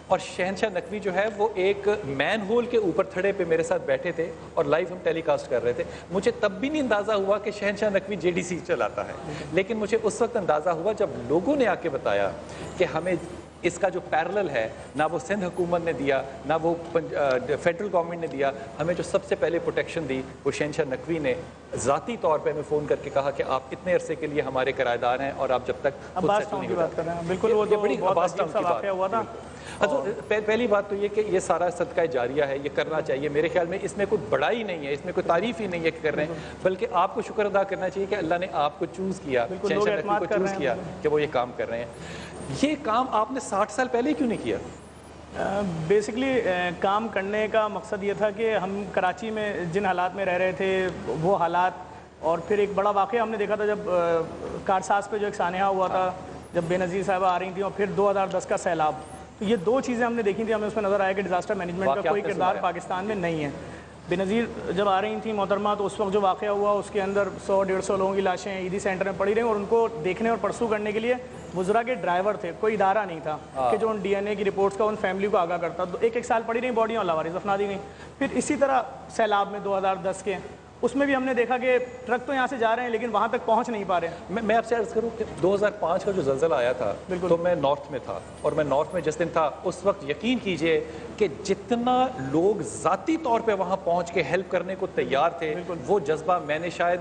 S4: اور شہنشاہ نقوی جو ہے وہ ایک مین ہول کے اوپر تھڑے پہ میرے ساتھ بیٹھے تھے اور لائیو ہم ٹیلی کاسٹ کر رہے تھے. مجھے تب بھی نہیں اندازہ ہوا کہ شہنشاہ نقوی JDC چلاتا ہے, لیکن مجھے اس وقت اندازہ ہوا جب لوگوں نے آ کے بتایا کہ ہمیں اس کا جو پیرلل ہے, نہ وہ سندھ حکومت نے دیا, نہ وہ فیڈرل گورنمنٹ نے دیا, ہمیں جو سب سے پہلے پروٹیکشن دی وہ شہنشاہ نقوی نے. ذاتی طور پہ ہمیں فون کر کے کہا کہ آپ اتنے عرصے کے لیے ہمارے کرایہ دار ہیں, اور آپ جب تک
S9: عباس ٹاؤن کی بات کر رہے ہیں. بالکل, وہ
S4: بڑی عباس ٹاؤن کی بات
S9: ہوا تھا.
S4: پہلی بات تو یہ کہ یہ سارا صدقہ جاریہ ہے, یہ کرنا چاہیے. میرے خیال میں اس میں کوئی بڑائی نہیں ہے, اس میں کوئی تعریف ہی نہیں ہے کہ کر رہے ہیں, بلکہ آپ کو شکر ادا کرنا چاہیے کہ اللہ نے آپ کو چوز کیا, شہنشاہ نقوی کو چوز کیا کہ وہ یہ کام کر رہے ہیں. یہ کام آپ نے 60 سال پہلے کیوں نہیں کیا؟
S9: بیسکلی کام کرنے کا مقصد یہ تھا کہ ہم کراچی میں جن حالات میں رہ رہے تھے وہ حالات, اور پھر ایک بڑا واقعہ ہم نے دیکھا تھا جب کارساز پہ جو ایک سانحہ ہوا تھا, جب بے نظیر صاحبہ آ رہی تھیں, اور پھر 2010 کا سیلاب. تو یہ 2 چیزیں ہم نے دیکھی تھیں, ہمیں اس میں نظر آیا کہ ڈیزاسٹر مینجمنٹ کا کوئی کردار پاکستان میں نہیں ہے. بے نظیر جب آ رہی تھیں محترمہ, تو اس وقت جو واقعہ ہوا اس کے اندر 100-150 لوگوں کی لاشیں عیدی سینٹر میں پڑی رہیں, اور ان کو دیکھنے اور پرسو کرنے کے لیے وزراء کے ڈرائیور تھے, کوئی ادارہ نہیں تھا کہ جو ان DNA کی رپورٹس کا ان فیملی کو آگاہ کرتا. تو ایک سال پڑی رہیں باڈیاں, لاوارث دفنا دی گئیں. پھر اسی طرح سیلاب میں 2010 کے, اس میں بھی ہم نے دیکھا کہ ٹرک تو یہاں سے جا رہے ہیں لیکن وہاں تک پہنچ نہیں پا رہے ہیں.
S4: میں آپ سے عرض کروں کہ 2005 کا جو زلزلہ آیا تھا تو میں نارتھ میں تھا, اور میں نارتھ میں جس دن تھا اس وقت یقین کیجئے کہ جتنا لوگ ذاتی طور پہ وہاں پہنچ کے ہیلپ کرنے کو تیار تھے, وہ جذبہ میں نے شاید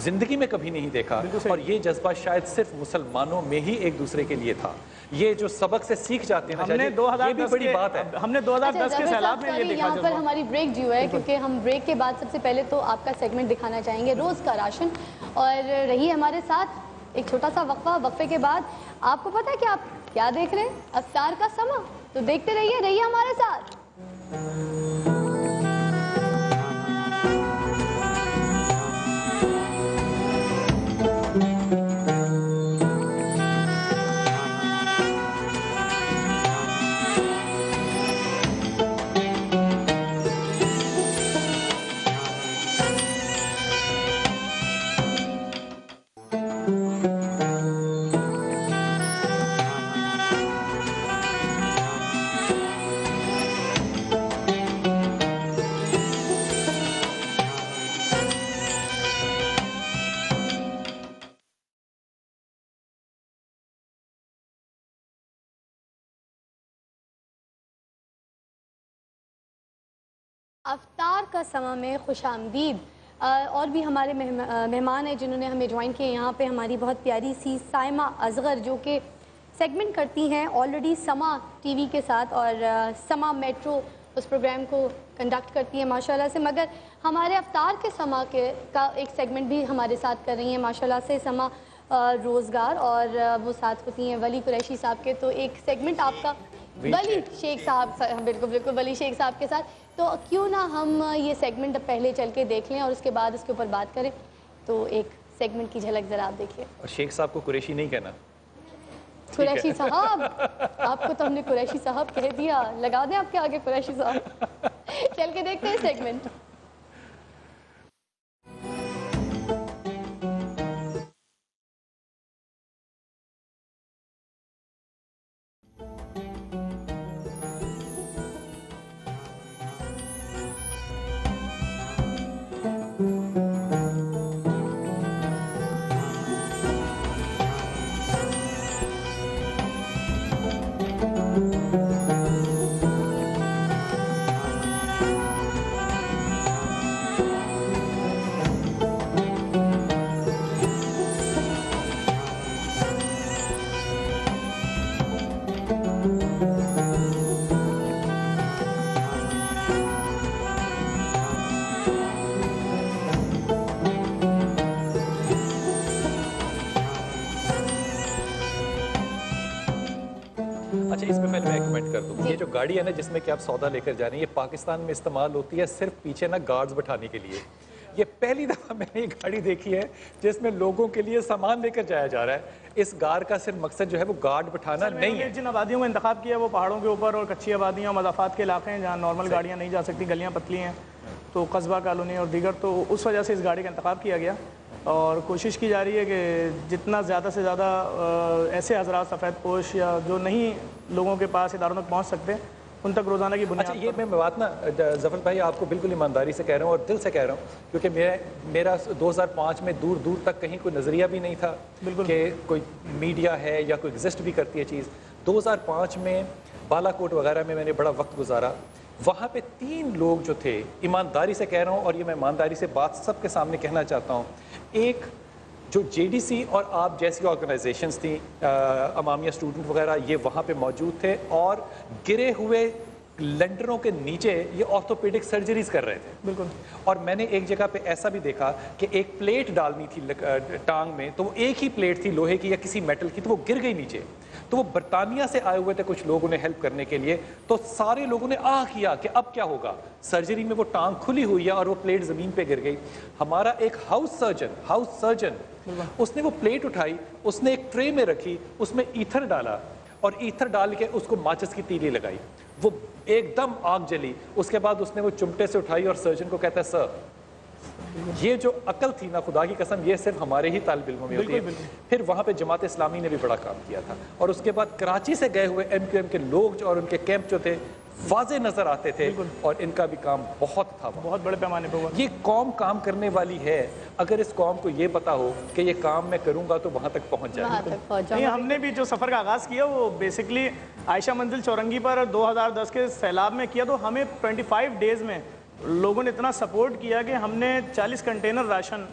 S4: زندگی میں کبھی نہیں دیکھا, اور یہ جذبہ شاید صرف مسلمانوں میں ہی ایک دوسرے کے لیے تھا. یہ جو سبق سے سیکھ جاتے ہیں نا, یہ بھی بڑی بات ہے.
S9: ہم نے 2010 کے سیلاب میں یہ دیکھا.
S1: یہاں پر ہماری بریک ڈیو ہے, کیونکہ ہم بریک کے بعد سب سے پہلے تو آپ کا سیگمنٹ دکھانا چاہیں گے, روز کا راشن. اور رہیے ہمارے ساتھ, ایک چھوٹا سا وقفے کے بعد آپ کو پتہ ہے کہ آپ کیا دیکھ رہے ہیں, افطار کا سما. تو دیکھتے رہیے ہمارے ساتھ. افطار کا سما میں خوش آمدید. اور بھی ہمارے مہمان ہیں جنہوں نے ہمیں جوائن کیے. یہاں پہ ہماری بہت پیاری سی سائمہ اصغر جو کہ سیگمنٹ کرتی ہیں آلریڈی سما ٹی وی کے ساتھ اور سما میٹرو اس پروگرام کو کنڈکٹ کرتی ہیں ماشاءاللہ سے, مگر ہمارے افطار کے سما کا ایک سیگمنٹ بھی ہمارے ساتھ کر رہی ہیں ماشاءاللہ سے سما روزگار, اور وہ ساتھ ہوتی ہیں ولی قریشی صاحب کے. تو ایک سیگمنٹ آپ کا ولی شیخ صاحب, بالکل بالکل ولی شیخ صاحب کے ساتھ, تو کیوں نہ ہم یہ سیگمنٹ پہلے چل کے دیکھ لیں اور اس کے بعد اس کے اوپر بات کریں. تو ایک سیگمنٹ کی جھلک ذرا آپ دیکھیے.
S4: اور شیخ صاحب کو قریشی نہیں کہنا,
S1: قریشی صاحب, آپ کو تو ہم نے قریشی صاحب کہہ دیا, لگا دیں آپ کے آگے قریشی صاحب. چل کے دیکھتے ہیں سیگمنٹ.
S4: اچھا اس میں پہلے میں ایک کمنٹ کر دوں, یہ جو گاڑی ہے نا جس میں کہ آپ سودا لے کر جا رہے ہیں, یہ پاکستان میں استعمال ہوتی ہے صرف پیچھے نا گارڈز بٹھانے کے لیے. یہ پہلی دفعہ میں نے یہ گاڑی دیکھی ہے جس میں لوگوں کے لیے سامان لے کر جایا جا رہا ہے. اس گار کا صرف مقصد جو ہے وہ گارڈ بٹھانا نہیں ہے.
S9: جن آبادیوں کا انتخاب کیا وہ پہاڑوں کے اوپر اور کچی آبادیاں, مضافات کے علاقے ہیں جہاں نارمل گاڑیاں نہیں جا سکتی, گلیاں پتلی ہیں, تو قصبہ کالونی اور دیگر, تو اس وجہ سے اس گاڑی کا انتخاب کیا گیا. اور کوشش کی جا رہی ہے کہ جتنا زیادہ سے زیادہ ایسے حضرات سفید پوش یا جو نہیں لوگوں کے پاس اداروں تک پہنچ سکتے ان تک روزانہ کی بنیاد.
S4: اچھا یہ میں بات نا ظفر بھائی آپ کو بالکل ایمانداری سے کہہ رہا ہوں اور دل سے کہہ رہا ہوں, کیونکہ میرا 2005 میں دور دور تک کہیں کوئی نظریہ بھی نہیں تھا کہ کوئی میڈیا ہے یا کوئی ایگزسٹ بھی کرتی ہے چیز. 2005 میں بالا کوٹ وغیرہ میں نے بڑا وقت گزارا. وہاں پہ 3 لوگ جو تھے, ایمانداری سے کہہ رہا ہوں اور یہ میں ایمانداری سے بات سب کے سامنے کہنا چاہتا ہوں, ایک جو جے ڈی سی اور آپ جیسی آرگنائزیشنز تھیں, امامیہ اسٹوڈنٹ وغیرہ, یہ وہاں پہ موجود تھے اور گرے ہوئے لینڈروں کے نیچے یہ آرتھوپیڈک سرجریز کر رہے تھے. بالکل. اور میں نے ایک جگہ پہ ایسا بھی دیکھا کہ ایک پلیٹ ڈالنی تھی ٹانگ میں, تو وہ ایک ہی پلیٹ تھی لوہے کی یا کسی میٹل کی, تو وہ گر گئی نیچے. تو وہ برطانیہ سے آئے ہوئے تھے کچھ لوگوں نے ہیلپ کرنے کے لیے, تو سارے لوگوں نے کیا کہ اب کیا ہوگا, سرجری میں وہ ٹانگ کھلی ہوئی ہے اور وہ پلیٹ زمین پہ گر گئی. ہمارا ایک ہاؤس سرجن اس نے وہ پلیٹ اٹھائی, اس نے ایک ٹرے میں رکھی, اس میں ایتھر ڈالا اور ایتھر ڈال کے اس کو ماچس کی تیلی لگائی, وہ ایک دم آگ جلی. اس کے بعد اس نے وہ چمٹے سے اٹھائی اور سرجن کو کہتا ہے سر, یہ جو عقل تھی نا خدا کی قسم یہ صرف ہمارے ہی طالب علموں میں ہوتی ہے. پھر وہاں پہ جماعت اسلامی نے بھی بڑا کام کیا تھا, اور اس کے بعد کراچی سے گئے ہوئے ایم کیو ایم کے لوگ اور ان کے کیمپ جو تھے واضح نظر آتے تھے, اور ان کا بھی کام بہت تھا,
S9: بہت بڑے پیمانے پہ ہوا.
S4: یہ قوم کام کرنے والی ہے. اگر اس قوم کو یہ پتا ہو کہ یہ کام میں کروں گا تو وہاں تک پہنچ جائے.
S9: ہم نے بھی جو سفر کا آغاز کیا وہ بیسکلی عائشہ منزل چورنگی پر 2010 کے سیلاب میں کیا, تو ہمیں 25 ڈیز میں لوگوں نے اتنا سپورٹ کیا کہ ہم نے 40 کنٹینر راشن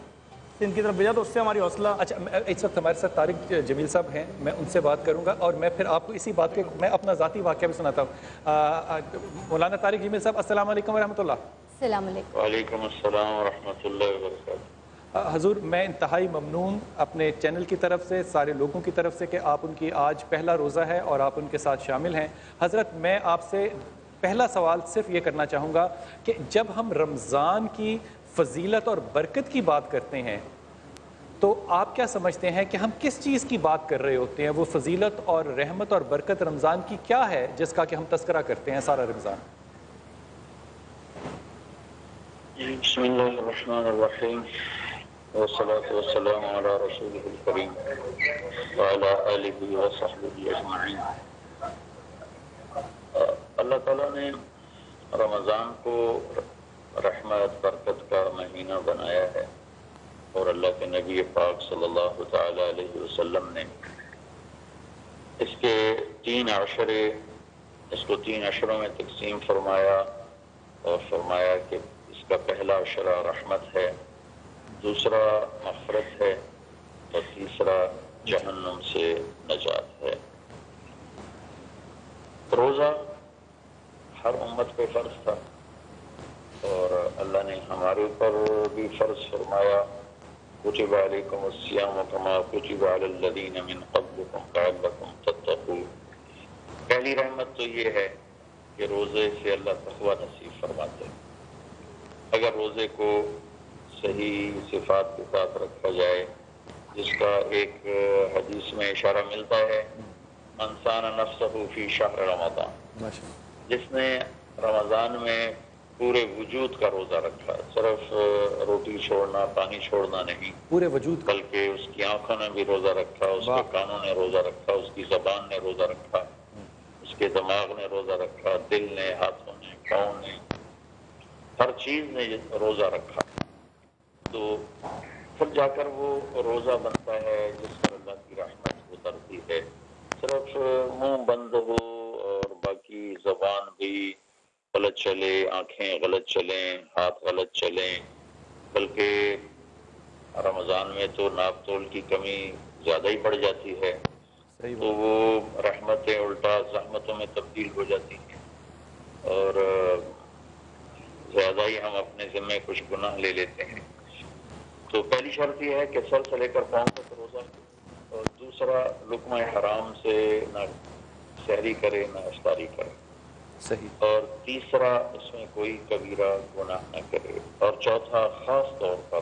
S9: ان کی طرف بھیجا, تو اس سے ہماری حوصلہ.
S4: اچھا اس وقت ہمارے ساتھ طارق جمیل صاحب ہیں, میں ان سے بات کروں گا اور میں پھر آپ کو اسی بات کے میں اپنا ذاتی واقعہ بھی سناتا ہوں. مولانا طارق جمیل صاحب السلام علیکم ورحمۃ اللہ.
S1: السلام علیکم.
S10: وعلیکم السلام ورحمۃ اللہ وبرکاتہ.
S4: حضور میں انتہائی ممنون اپنے چینل کی طرف سے, سارے لوگوں کی طرف سے کہ آپ ان کی آج پہلا روزہ ہے اور آپ ان کے ساتھ شامل ہیں. حضرت میں آپ سے پہلا سوال صرف یہ کرنا چاہوں گا کہ جب ہم رمضان کی فضیلت اور برکت کی بات کرتے ہیں تو آپ کیا سمجھتے ہیں کہ ہم کس چیز کی بات کر رہے ہوتے ہیں؟ وہ فضیلت اور رحمت اور برکت رمضان کی کیا ہے جس کا کہ ہم تذکرہ کرتے ہیں سارا رمضان؟
S10: بسم اللہ الرحمن الرحیم والصلاة والسلام علی رسولہ الکریم وعلی آلہ وصحبہ اجمعین. اللہ تعالیٰ نے رمضان کو رحمت برکت کا مہینہ بنایا ہے, اور اللہ کے نبی پاک صلی اللہ تعالی علیہ وسلم نے اس کے 3 عشرے, اس کو 3 عشروں میں تقسیم فرمایا اور فرمایا کہ اس کا پہلا عشرہ رحمت ہے، دوسرا مغفرت ہے اور تیسرا جہنم سے نجات ہے۔ روزہ ہر امت پہ فرض تھا اور اللہ نے ہمارے اوپر بھی فرض فرمایا، کتب علیکم الصیام کما کتب علی الذین من قبلکم لعلکم تتقون۔ پہلی رحمت تو یہ ہے کہ روزے سے اللہ تقوی نصیب فرماتے ہیں۔ اگر روزے کو صحیح صفات کے ساتھ رکھا جائے، جس کا ایک حدیث میں اشارہ ملتا ہے، من صان نفسہ فی شہر رمضان، جس نے رمضان میں پورے وجود کا روزہ رکھا، صرف روٹی چھوڑنا پانی چھوڑنا نہیں،
S4: پورے وجود کا،
S10: بلکہ اس کی آنکھوں نے بھی روزہ رکھا، اس کے کانوں نے روزہ رکھا، اس کی زبان نے روزہ رکھا، اس کے دماغ نے روزہ رکھا، دل نے، ہاتھوں نے، پاؤں نے، ہر چیز نے روزہ رکھا، تو پھر جا کر وہ روزہ بنتا ہے جس پر اللہ کی رحمت اترتی ہے۔ صرف منہ بند ہو اور باقی زبان بھی غلط چلے، آنکھیں غلط چلیں، ہاتھ غلط چلیں، بلکہ رمضان میں تو ناپ تول کی کمی زیادہ ہی بڑھ جاتی ہے، تو وہ رحمتیں الٹا زحمتوں میں تبدیل ہو جاتی ہیں اور زیادہ ہی ہم اپنے ذمے کچھ گناہ لے لیتے ہیں۔ تو پہلی شرط یہ ہے کہ سر سے لے کر پاؤں تک روزہ، اور دوسرا لقمہ حرام سے نہ سحری کرے نہ افطاری کرے،
S4: صحیح،
S10: اور تیسرا اس میں کوئی کبیرہ گناہ نہ کرے، اور چوتھا خاص طور پر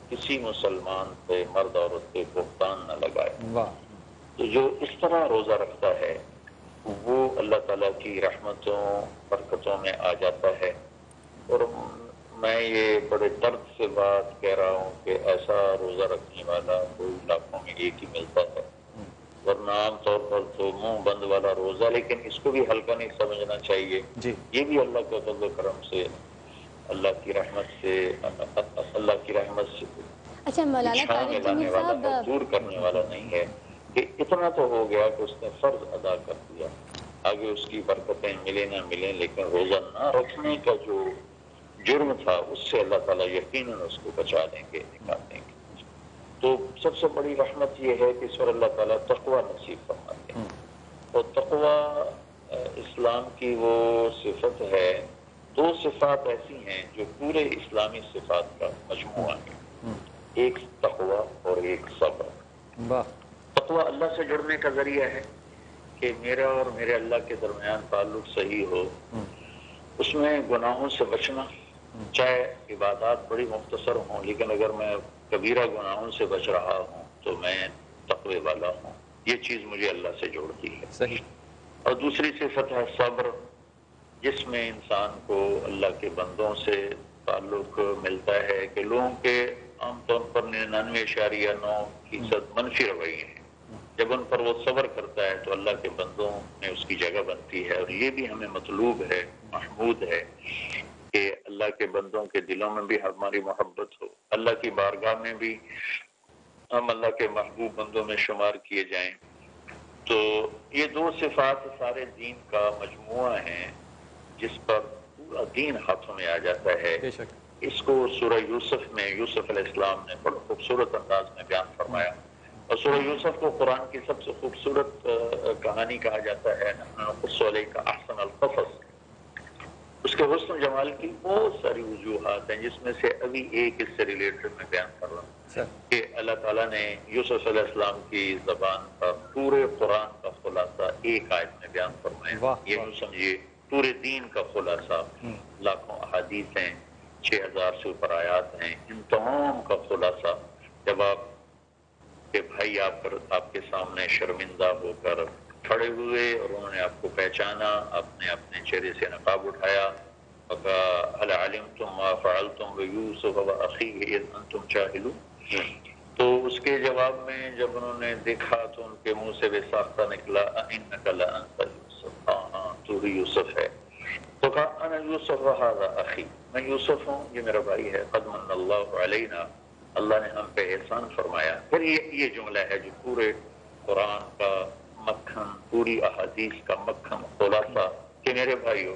S10: کسی مسلمان پہ مرد عورت پہ بہتان نہ لگائے۔
S4: واہ،
S10: تو جو اس طرح روزہ رکھتا ہے وہ اللہ تعالیٰ کی رحمتوں برکتوں میں آ جاتا ہے۔ اور میں یہ بڑے درد سے بات کہہ رہا ہوں کہ ایسا روزہ رکھنے والا کوئی لاکھوں میں ایک ہی ملتا ہے، ورنہ عام طور پر تو منہ بند والا روزہ، لیکن اس کو بھی ہلکا نہیں سمجھنا چاہیے، یہ بھی اللہ کے فضل و کرم سے، اللہ کی رحمت سے، اللہ کی رحمت سے
S1: اچھا مولانا
S10: چھاں میں
S1: طارق
S10: لانے
S1: جمیل
S10: والا
S1: صاحب،
S10: ہے، دور کرنے والا نہیں ہے، کہ اتنا تو ہو گیا کہ اس نے فرض ادا کر دیا، آگے اس کی برکتیں ملیں نہ ملیں، لیکن روزہ نہ رکھنے کا جو جرم تھا اس سے اللہ تعالیٰ یقیناً اس کو بچا دیں گے، نکال دیں گے۔ تو سب سے بڑی رحمت یہ ہے کہ اس پر اللہ تعالیٰ تقوی نصیب فرماتے ہیں، اور تقوی اسلام کی وہ صفت ہے، دو صفات ایسی ہیں جو پورے اسلامی صفات کا مجموعہ ہے، ایک تقوی اور ایک صبر۔ تقوی اللہ سے جڑنے کا ذریعہ ہے کہ میرا اور میرے اللہ کے درمیان تعلق صحیح ہو، اس میں گناہوں سے بچنا، چاہے عبادات بڑی مختصر ہوں لیکن اگر میں کبیرہ گناہوں سے بچ رہا ہوں تو میں تقوی والا ہوں، یہ چیز مجھے اللہ سے جوڑتی ہے۔
S4: صحیح۔
S10: اور دوسری صفت ہے صبر، جس میں انسان کو اللہ کے بندوں سے تعلق ملتا ہے کہ لوگوں کے عام طور پر 99.9% منفی رویے ہیں، جب ان پر وہ صبر کرتا ہے تو اللہ کے بندوں میں اس کی جگہ بنتی ہے، اور یہ بھی ہمیں مطلوب ہے، محمود ہے کہ اللہ کے بندوں کے دلوں میں بھی ہماری محبت ہو، اللہ کی بارگاہ میں بھی ہم اللہ کے محبوب بندوں میں شمار کیے جائیں۔ تو یہ دو صفات سارے دین کا مجموعہ ہیں جس پر پورا دین ہاتھوں میں آ جاتا ہے۔ اس کو سورہ یوسف میں یوسف علیہ السلام نے بڑا خوبصورت انداز میں بیان فرمایا، اور سورہ یوسف کو قرآن کی سب سے خوبصورت کہانی کہا جاتا ہے، نقص علیک احسن القصص۔ اس کے حسن جمال کی بہت ساری وجوہات ہیں، جس میں سے ابھی ایک اس سے ریلیٹڈ میں بیان کر رہا ہوں کہ اللہ تعالیٰ نے یوسف علیہ السلام کی زبان پر پورے قرآن کا خلاصہ ایک آیت میں بیان فرمایا۔ یہ یوں سمجھیے پورے دین کا خلاصہ، لاکھوں احادیث ہیں، 6000 سے اوپر آیات ہیں، ان تمام کا خلاصہ جب آپ کے بھائی آپ کے سامنے شرمندہ ہو کر کھڑے ہوئے اور انہوں نے آپ کو پہچانا، آپ نے اپنے چہرے سے نقاب اٹھایا، هل علمتم ما فعلتم بيوسف واخيه اذ انتم جاهلون، تو اس کے جواب میں جب انہوں نے دیکھا تو ان کے منہ سے بے ساختہ نکلا انک لانت یوسف، ہاں تو ہی یوسف ہے، تو کہا انا یوسف وهذا اخی، میں یوسف ہوں، یہ میرا بھائی ہے، قد من اللہ علینا، اللہ نے ہم پہ احسان فرمایا۔ پھر یہ جملہ ہے جو پورے قرآن کا مکھن، پوری احادیث کا مکھن خلاصہ، کہ میرے بھائیو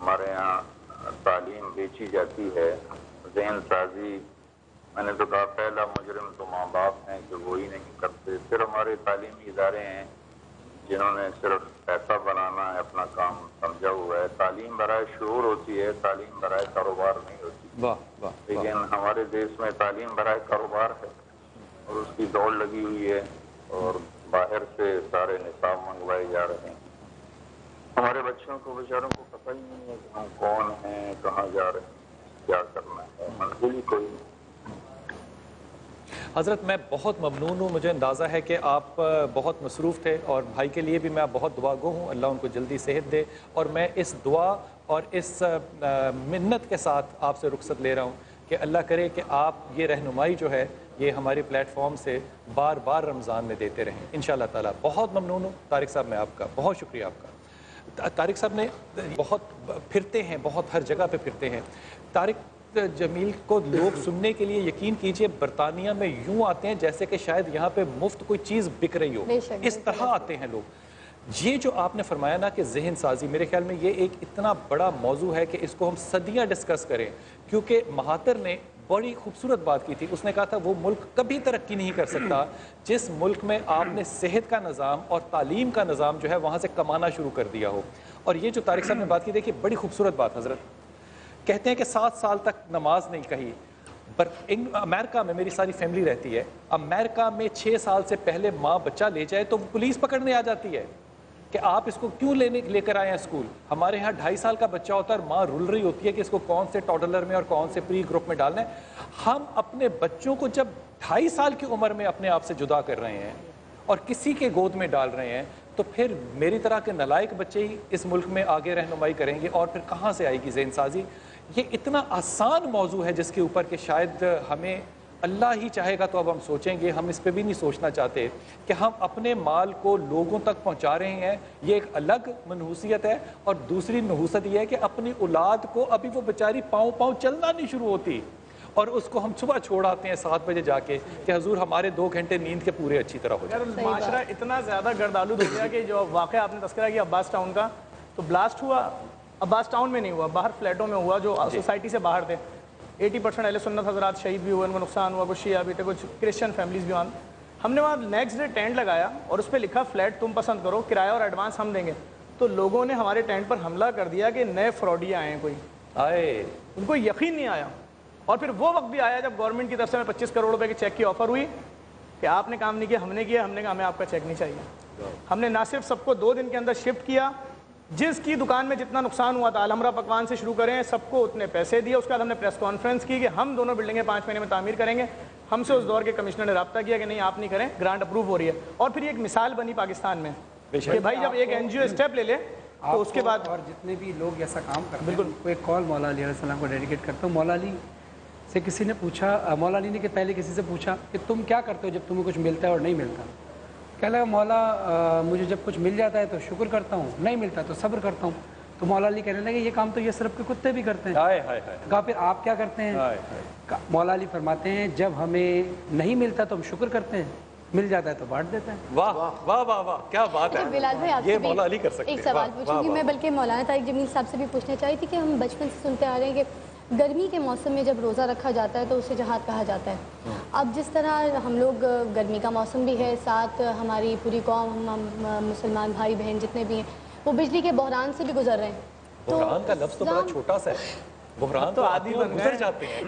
S10: ہمارے یہاں تعلیم بیچی جاتی ہے، ذہن سازی، میں نے تو کہا پہلا مجرم تو ماں باپ ہیں کہ وہی نہیں کرتے. پھر ہمارے تعلیمی ادارے ہیں جنہوں نے صرف پیسہ بنانا ہے اپنا کام سمجھا ہوا ہے. تعلیم برائے شعور ہوتی ہے، تعلیم برائے کاروبار نہیں ہوتی. لیکن ہمارے دیش میں تعلیم برائے کاروبار ہے اور اس کی دوڑ لگی ہوئی ہے اور باہر سے سارے نصاب منگوائے جا رہے ہیں. ہمارے بچوں کو بیچاروں کو پتہ ہی نہیں ہے کہ ہم کون ہیں، کہاں جا رہے ہیں، کیا کرنا ہے، منزل ہی کوئی نہیں.
S4: حضرت میں بہت ممنون ہوں، مجھے اندازہ ہے کہ آپ بہت مصروف تھے اور بھائی کے لیے بھی میں بہت دعا گو ہوں، اللہ ان کو جلدی صحت دے. اور میں اس دعا اور اس منت کے ساتھ آپ سے رخصت لے رہا ہوں کہ اللہ کرے کہ آپ یہ رہنمائی جو ہے یہ ہمارے پلیٹ فارم سے بار بار رمضان میں دیتے رہیں انشاءاللہ تعالیٰ. بہت ممنون ہوں طارق صاحب، میں آپ کا بہت شکریہ. آپ کا طارق صاحب نے بہت پھرتے ہیں، بہت ہر جگہ پہ پھرتے ہیں. طارق جمیل کو لوگ سننے کے لیے یقین کیجئے برطانیہ میں یوں آتے ہیں جیسے کہ شاید یہاں پہ مفت کوئی چیز بک رہی ہو، اس طرح آتے ہیں لوگ. یہ جو آپ نے فرمایا نا کہ ذہن سازی، میرے خیال میں یہ ایک اتنا بڑا موضوع ہے کہ اس کو ہم صدیاں ڈسکس کریں، کیونکہ مہاتر نے بڑی خوبصورت بات کی تھی. اس نے کہا تھا وہ ملک کبھی ترقی نہیں کر سکتا جس ملک میں آپ نے صحت کا نظام اور تعلیم کا نظام جو ہے وہاں سے کمانا شروع کر دیا ہو. اور یہ جو طارق صاحب نے بات کی، دیکھیے بڑی خوبصورت بات. حضرت کہتے ہیں کہ 7 سال تک نماز نہیں کہی. امریکہ میں میری ساری فیملی رہتی ہے، امریکہ میں 6 سال سے پہلے ماں بچہ لے جائے تو پولیس پکڑنے آ جاتی ہے کہ آپ اس کو کیوں لے کر آئے ہیں اسکول. ہمارے ہاں 2.5 سال کا بچہ ہوتا ہے اور ماں رول رہی ہوتی ہے کہ اس کو کون سے ٹوڈلر میں اور کون سے پری گروپ میں ڈالنا ہے. ہم اپنے بچوں کو جب 2.5 سال کی عمر میں اپنے آپ سے جدا کر رہے ہیں اور کسی کے گود میں ڈال رہے ہیں، تو پھر میری طرح کے نالائق بچے ہی اس ملک میں آگے رہنمائی کریں گے اور پھر کہاں سے آئے گی ذہن سازی. یہ اتنا آسان موضوع ہے جس کے اوپر کہ شاید ہمیں اللہ ہی چاہے گا تو اب ہم سوچیں گے. ہم اس پہ بھی نہیں سوچنا چاہتے کہ ہم اپنے مال کو لوگوں تک پہنچا رہے ہیں. یہ ایک الگ منحوسیت ہے. اور دوسری نحوست یہ ہے کہ اپنی اولاد کو ابھی وہ بیچاری پاؤں چلنا نہیں شروع ہوتی اور اس کو ہم صبح چھوڑ آتے ہیں 7 بجے جا کے کہ حضور ہمارے 2 گھنٹے نیند کے پورے اچھی طرح ہو جائے.
S9: معاشرہ اتنا زیادہ گردآلود ہو گیا کہ جو واقعہ آپ نے تذکرہ کیا عباس ٹاؤن کا، تو بلاسٹ ہوا عباس ٹاؤن میں نہیں ہوا، باہر فلیٹوں میں ہوا جو سوسائٹی سے باہر تھے. 80% اہل سنت حضرات شہید بھی ہوئے، ان کو نقصان ہوا، کچھ شیعہ بھی تھے، کچھ کرسچن فیملیز بھی آن. ہم نے وہاں نیکسٹ ڈے ٹینٹ لگایا اور اس پہ لکھا فلیٹ تم پسند کرو، کرایہ اور ایڈوانس ہم دیں گے. تو لوگوں نے ہمارے ٹینٹ پر حملہ کر دیا کہ نئے فراڈی آئے ہیں کوئی، ان کو یقین نہیں آیا. اور پھر وہ وقت بھی آیا جب گورنمنٹ کی طرف سے ہمیں 25 کروڑ روپے کے چیک کی آفر ہوئی کہ آپ نے کام نہیں کیا، ہم نے کیا. ہم نے کہا ہمیں آپ کا چیک نہیں چاہیے. ہم نے نہ صرف سب کو 2 دن کے اندر شفٹ کیا، جس کی دکان میں جتنا نقصان ہوا تھا الحمرہ پکوان سے شروع کریں، سب کو اتنے پیسے دیے. اس کے بعد ہم نے پریس کانفرنس کی کہ ہم دونوں بلڈنگیں 5 مہینے میں تعمیر کریں گے. ہم سے اس دور کے کمشنر نے رابطہ کیا کہ نہیں آپ نہیں کریں، گرانٹ اپروو ہو رہی ہے. اور پھر یہ ایک مثال بنی پاکستان میں کہ بھائی جب ایک NGO اسٹیپ لے لے تو اس کے بعد.
S3: اور جتنے بھی لوگ ایسا کام کرتے ہیں بالکل کوئی کال مولا علی علیہ السلام کو ڈیڈیکیٹ کرتا ہوں. مولا علی سے کسی نے پوچھا، مولا علی نے کہ پہلے کسی سے پوچھا کہ تم کیا کرتے ہو جب تمہیں کچھ ملتا ہے اور نہیں ملتا. کہہ لگا مولا مجھے جب کچھ مل جاتا ہے تو شکر کرتا ہوں، نہیں ملتا تو صبر کرتا ہوں. تو مولا علی کہنے لگے یہ کام تو یہ صرف کے کتے بھی کرتے ہیں. کہا پھر آپ کیا کرتے ہیں؟ مولا علی فرماتے ہیں جب ہمیں نہیں ملتا تو ہم شکر کرتے ہیں، مل جاتا ہے تو بانٹ دیتے ہیں.
S4: واہ واہ واہ واہ کیا بات ہے.
S1: بلال بھائی آپ سے
S4: یہ مولا علی کر سکتے ہیں.
S1: ایک سوال پوچھوں گی میں، بلکہ مولانا طارق جمیل صاحب سے بھی پوچھنا چاہی تھی کہ ہم بچپن سے سنتے آ رہے ہیں کہ گرمی کے موسم میں جب روزہ رکھا جاتا ہے تو اسے جہاد کہا جاتا ہے. اب جس طرح ہم لوگ گرمی کا موسم بھی ہے، ساتھ ہماری پوری قوم، ہم مسلمان بھائی بہن جتنے بھی ہیں وہ بجلی کے بحران سے بھی گزر رہے ہیں.
S4: بحران کا لفظ تو بڑا چھوٹا سا ہے. بحران تو عادی گزر جاتے ہیں.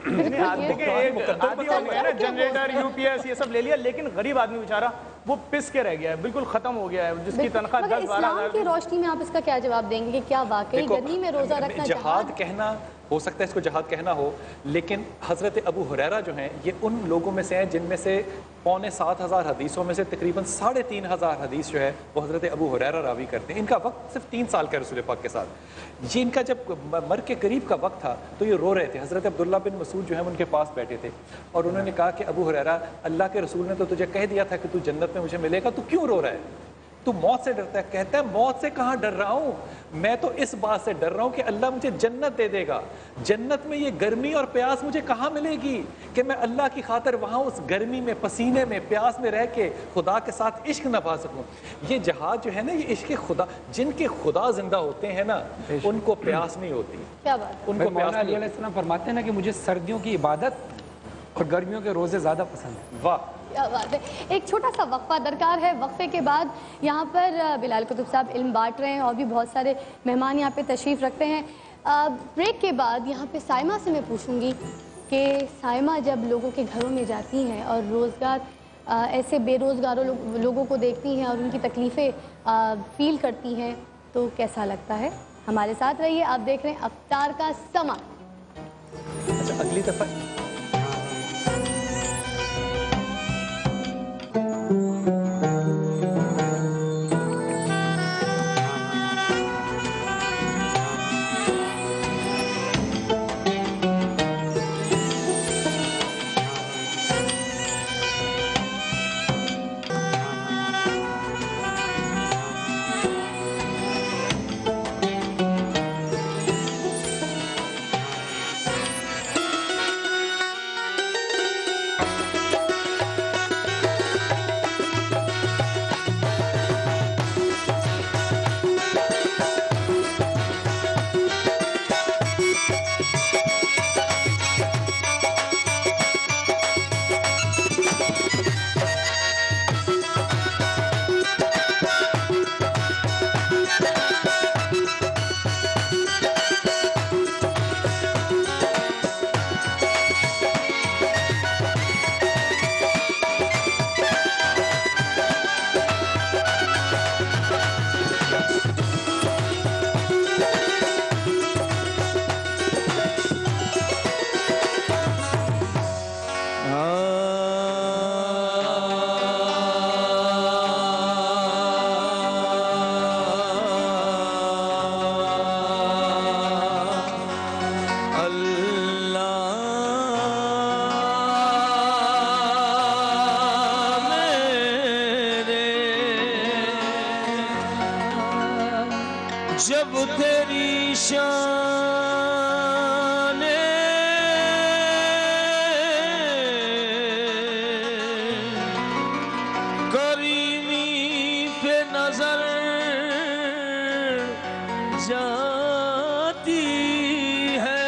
S9: جنریٹر UPS یہ سب لے لیا، لیکن غریب آدمی بیچارہ وہ پس کے رہ گیا ہے، بالکل ختم ہو گیا ہے، جس کی تنخواہ 10-12 ہزار.
S1: اسلام کی روشنی میں آپ اس کا کیا جواب دیں گے کہ کیا واقعی گرمی میں روزہ رکھنا
S4: جہاد کہنا ہو سکتا ہے، اس کو جہاد کہنا ہو، لیکن حضرت ابو ہریرہ جو ہیں یہ ان لوگوں میں سے ہیں جن میں سے 6,25,000 حدیثوں میں سے تقریباً 3,500 حدیث جو ہے وہ حضرت ابو ہریرہ راوی کرتے ہیں. ان کا وقت صرف 3 سال کا رسول پاک کے ساتھ. یہ ان کا جب مر کے قریب کا وقت تھا تو یہ رو رہے تھے. حضرت عبداللہ بن مسعود جو ہیں ان کے پاس بیٹھے تھے اور انہوں نے کہا کہ ابو ہریرہ اللہ کے رسول نے تو تجھے کہہ دیا تھا کہ تو جنت میں مجھے ملے گا، تو کیوں رو رہا ہے؟ تو موت سے ڈرتا ہے. کہتا ہے موت سے کہاں ڈر رہا ہوں, میں تو اس بات سے ڈر رہا ہوں کہ اللہ مجھے جنت دے دے گا. جنت میں یہ گرمی اور پیاس مجھے کہاں ملے گی کہ میں اللہ کی خاطر وہاں اس گرمی میں, پسینے میں, پیاس میں رہ کے خدا کے ساتھ عشق نبھا سکوں. یہ جہاد جو ہے نا, یہ عشق خدا, جن کے خدا زندہ ہوتے ہیں نا ان کو پیاس نہیں ہوتی.
S1: کیا بات ہے.
S4: ان کو پیاس
S3: مولانا علیہ السلام فرماتے ہیں نا کہ مجھے سردیوں کی عبادت اور گرمیوں کے روزے زیادہ پسند ہیں.
S4: واہ,
S1: کیا بات ہے. ایک چھوٹا سا وقفہ درکار ہے. وقفے کے بعد یہاں پر بلال قطب صاحب علم بانٹ رہے ہیں اور بھی بہت سارے مہمان یہاں پہ تشریف رکھتے ہیں. بریک کے بعد یہاں پہ سائمہ سے میں پوچھوں گی کہ سائمہ جب لوگوں کے گھروں میں جاتی ہیں اور روزگار ایسے بے روزگاروں لوگوں کو دیکھتی ہیں اور ان کی تکلیفیں فیل کرتی ہیں تو کیسا لگتا ہے؟ ہمارے ساتھ رہیے. آپ دیکھ رہے ہیں افطار کا سما.
S4: اچھا اگلی دفعہ
S5: جب تیری شان کریمی پہ نظر جاتی ہے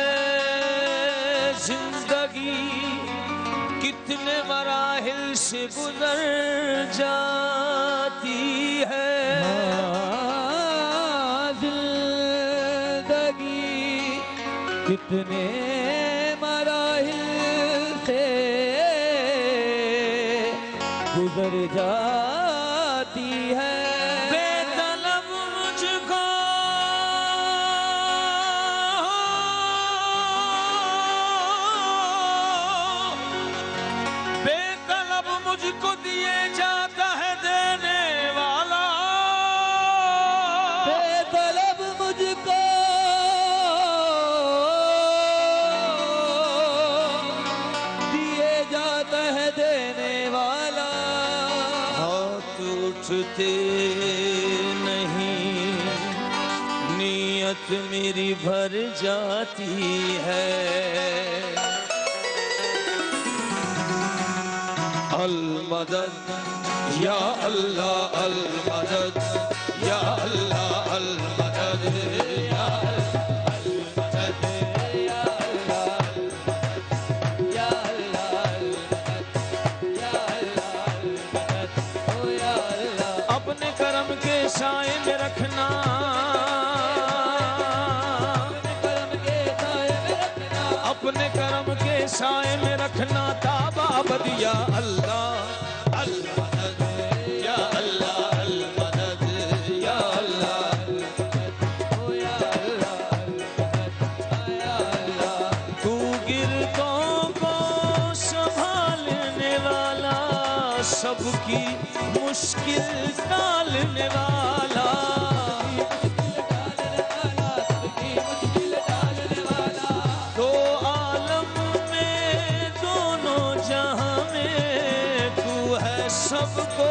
S5: زندگی کتنے مراحل سے گزر جاتی ہے کتنے مراحل سے گزر جاتی ہے بے طلب مجھ کو بے طلب مجھ کو دیے جاتا ہے دینے والا بے طلب مجھ کو نہیں نیت میری بھر جاتی ہے المدد یا اللہ المدد یا اللہ المدد یا المدد یا اللہ یا اللہ یا اللہ اپنے کرم کے سائے میں رکھنا اپنے کرم کے سائے میں رکھنا تابا ابد یا اللہ المدد یا اللہ المدد یا اللہ یا اللہ تو گرتوں کو سنبھالنے والا سب کی مشکل ٹالنے والا دو عالم میں دونوں جہاں میں تو ہے سب کو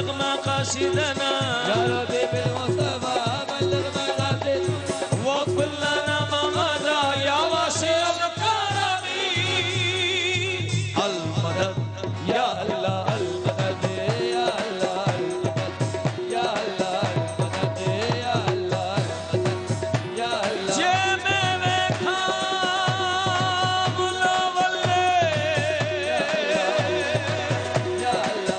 S5: بلغ مقاصدنا يا ربي بالمصطفى بلغ مقاصدنا وكلنا مغدا يا واسع الكرم المدد يا الله المدد يا الله المدد يا الله المدد يا الله المدد يا الله جمع مكام الأولي يا الله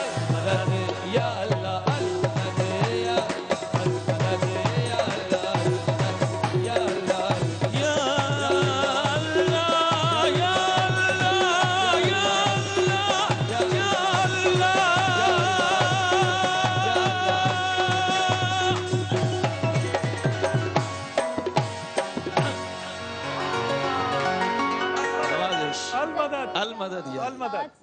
S5: المدد يا الله المدد يا المدد يا الله يا الله يا الله يا الله يا المدد يا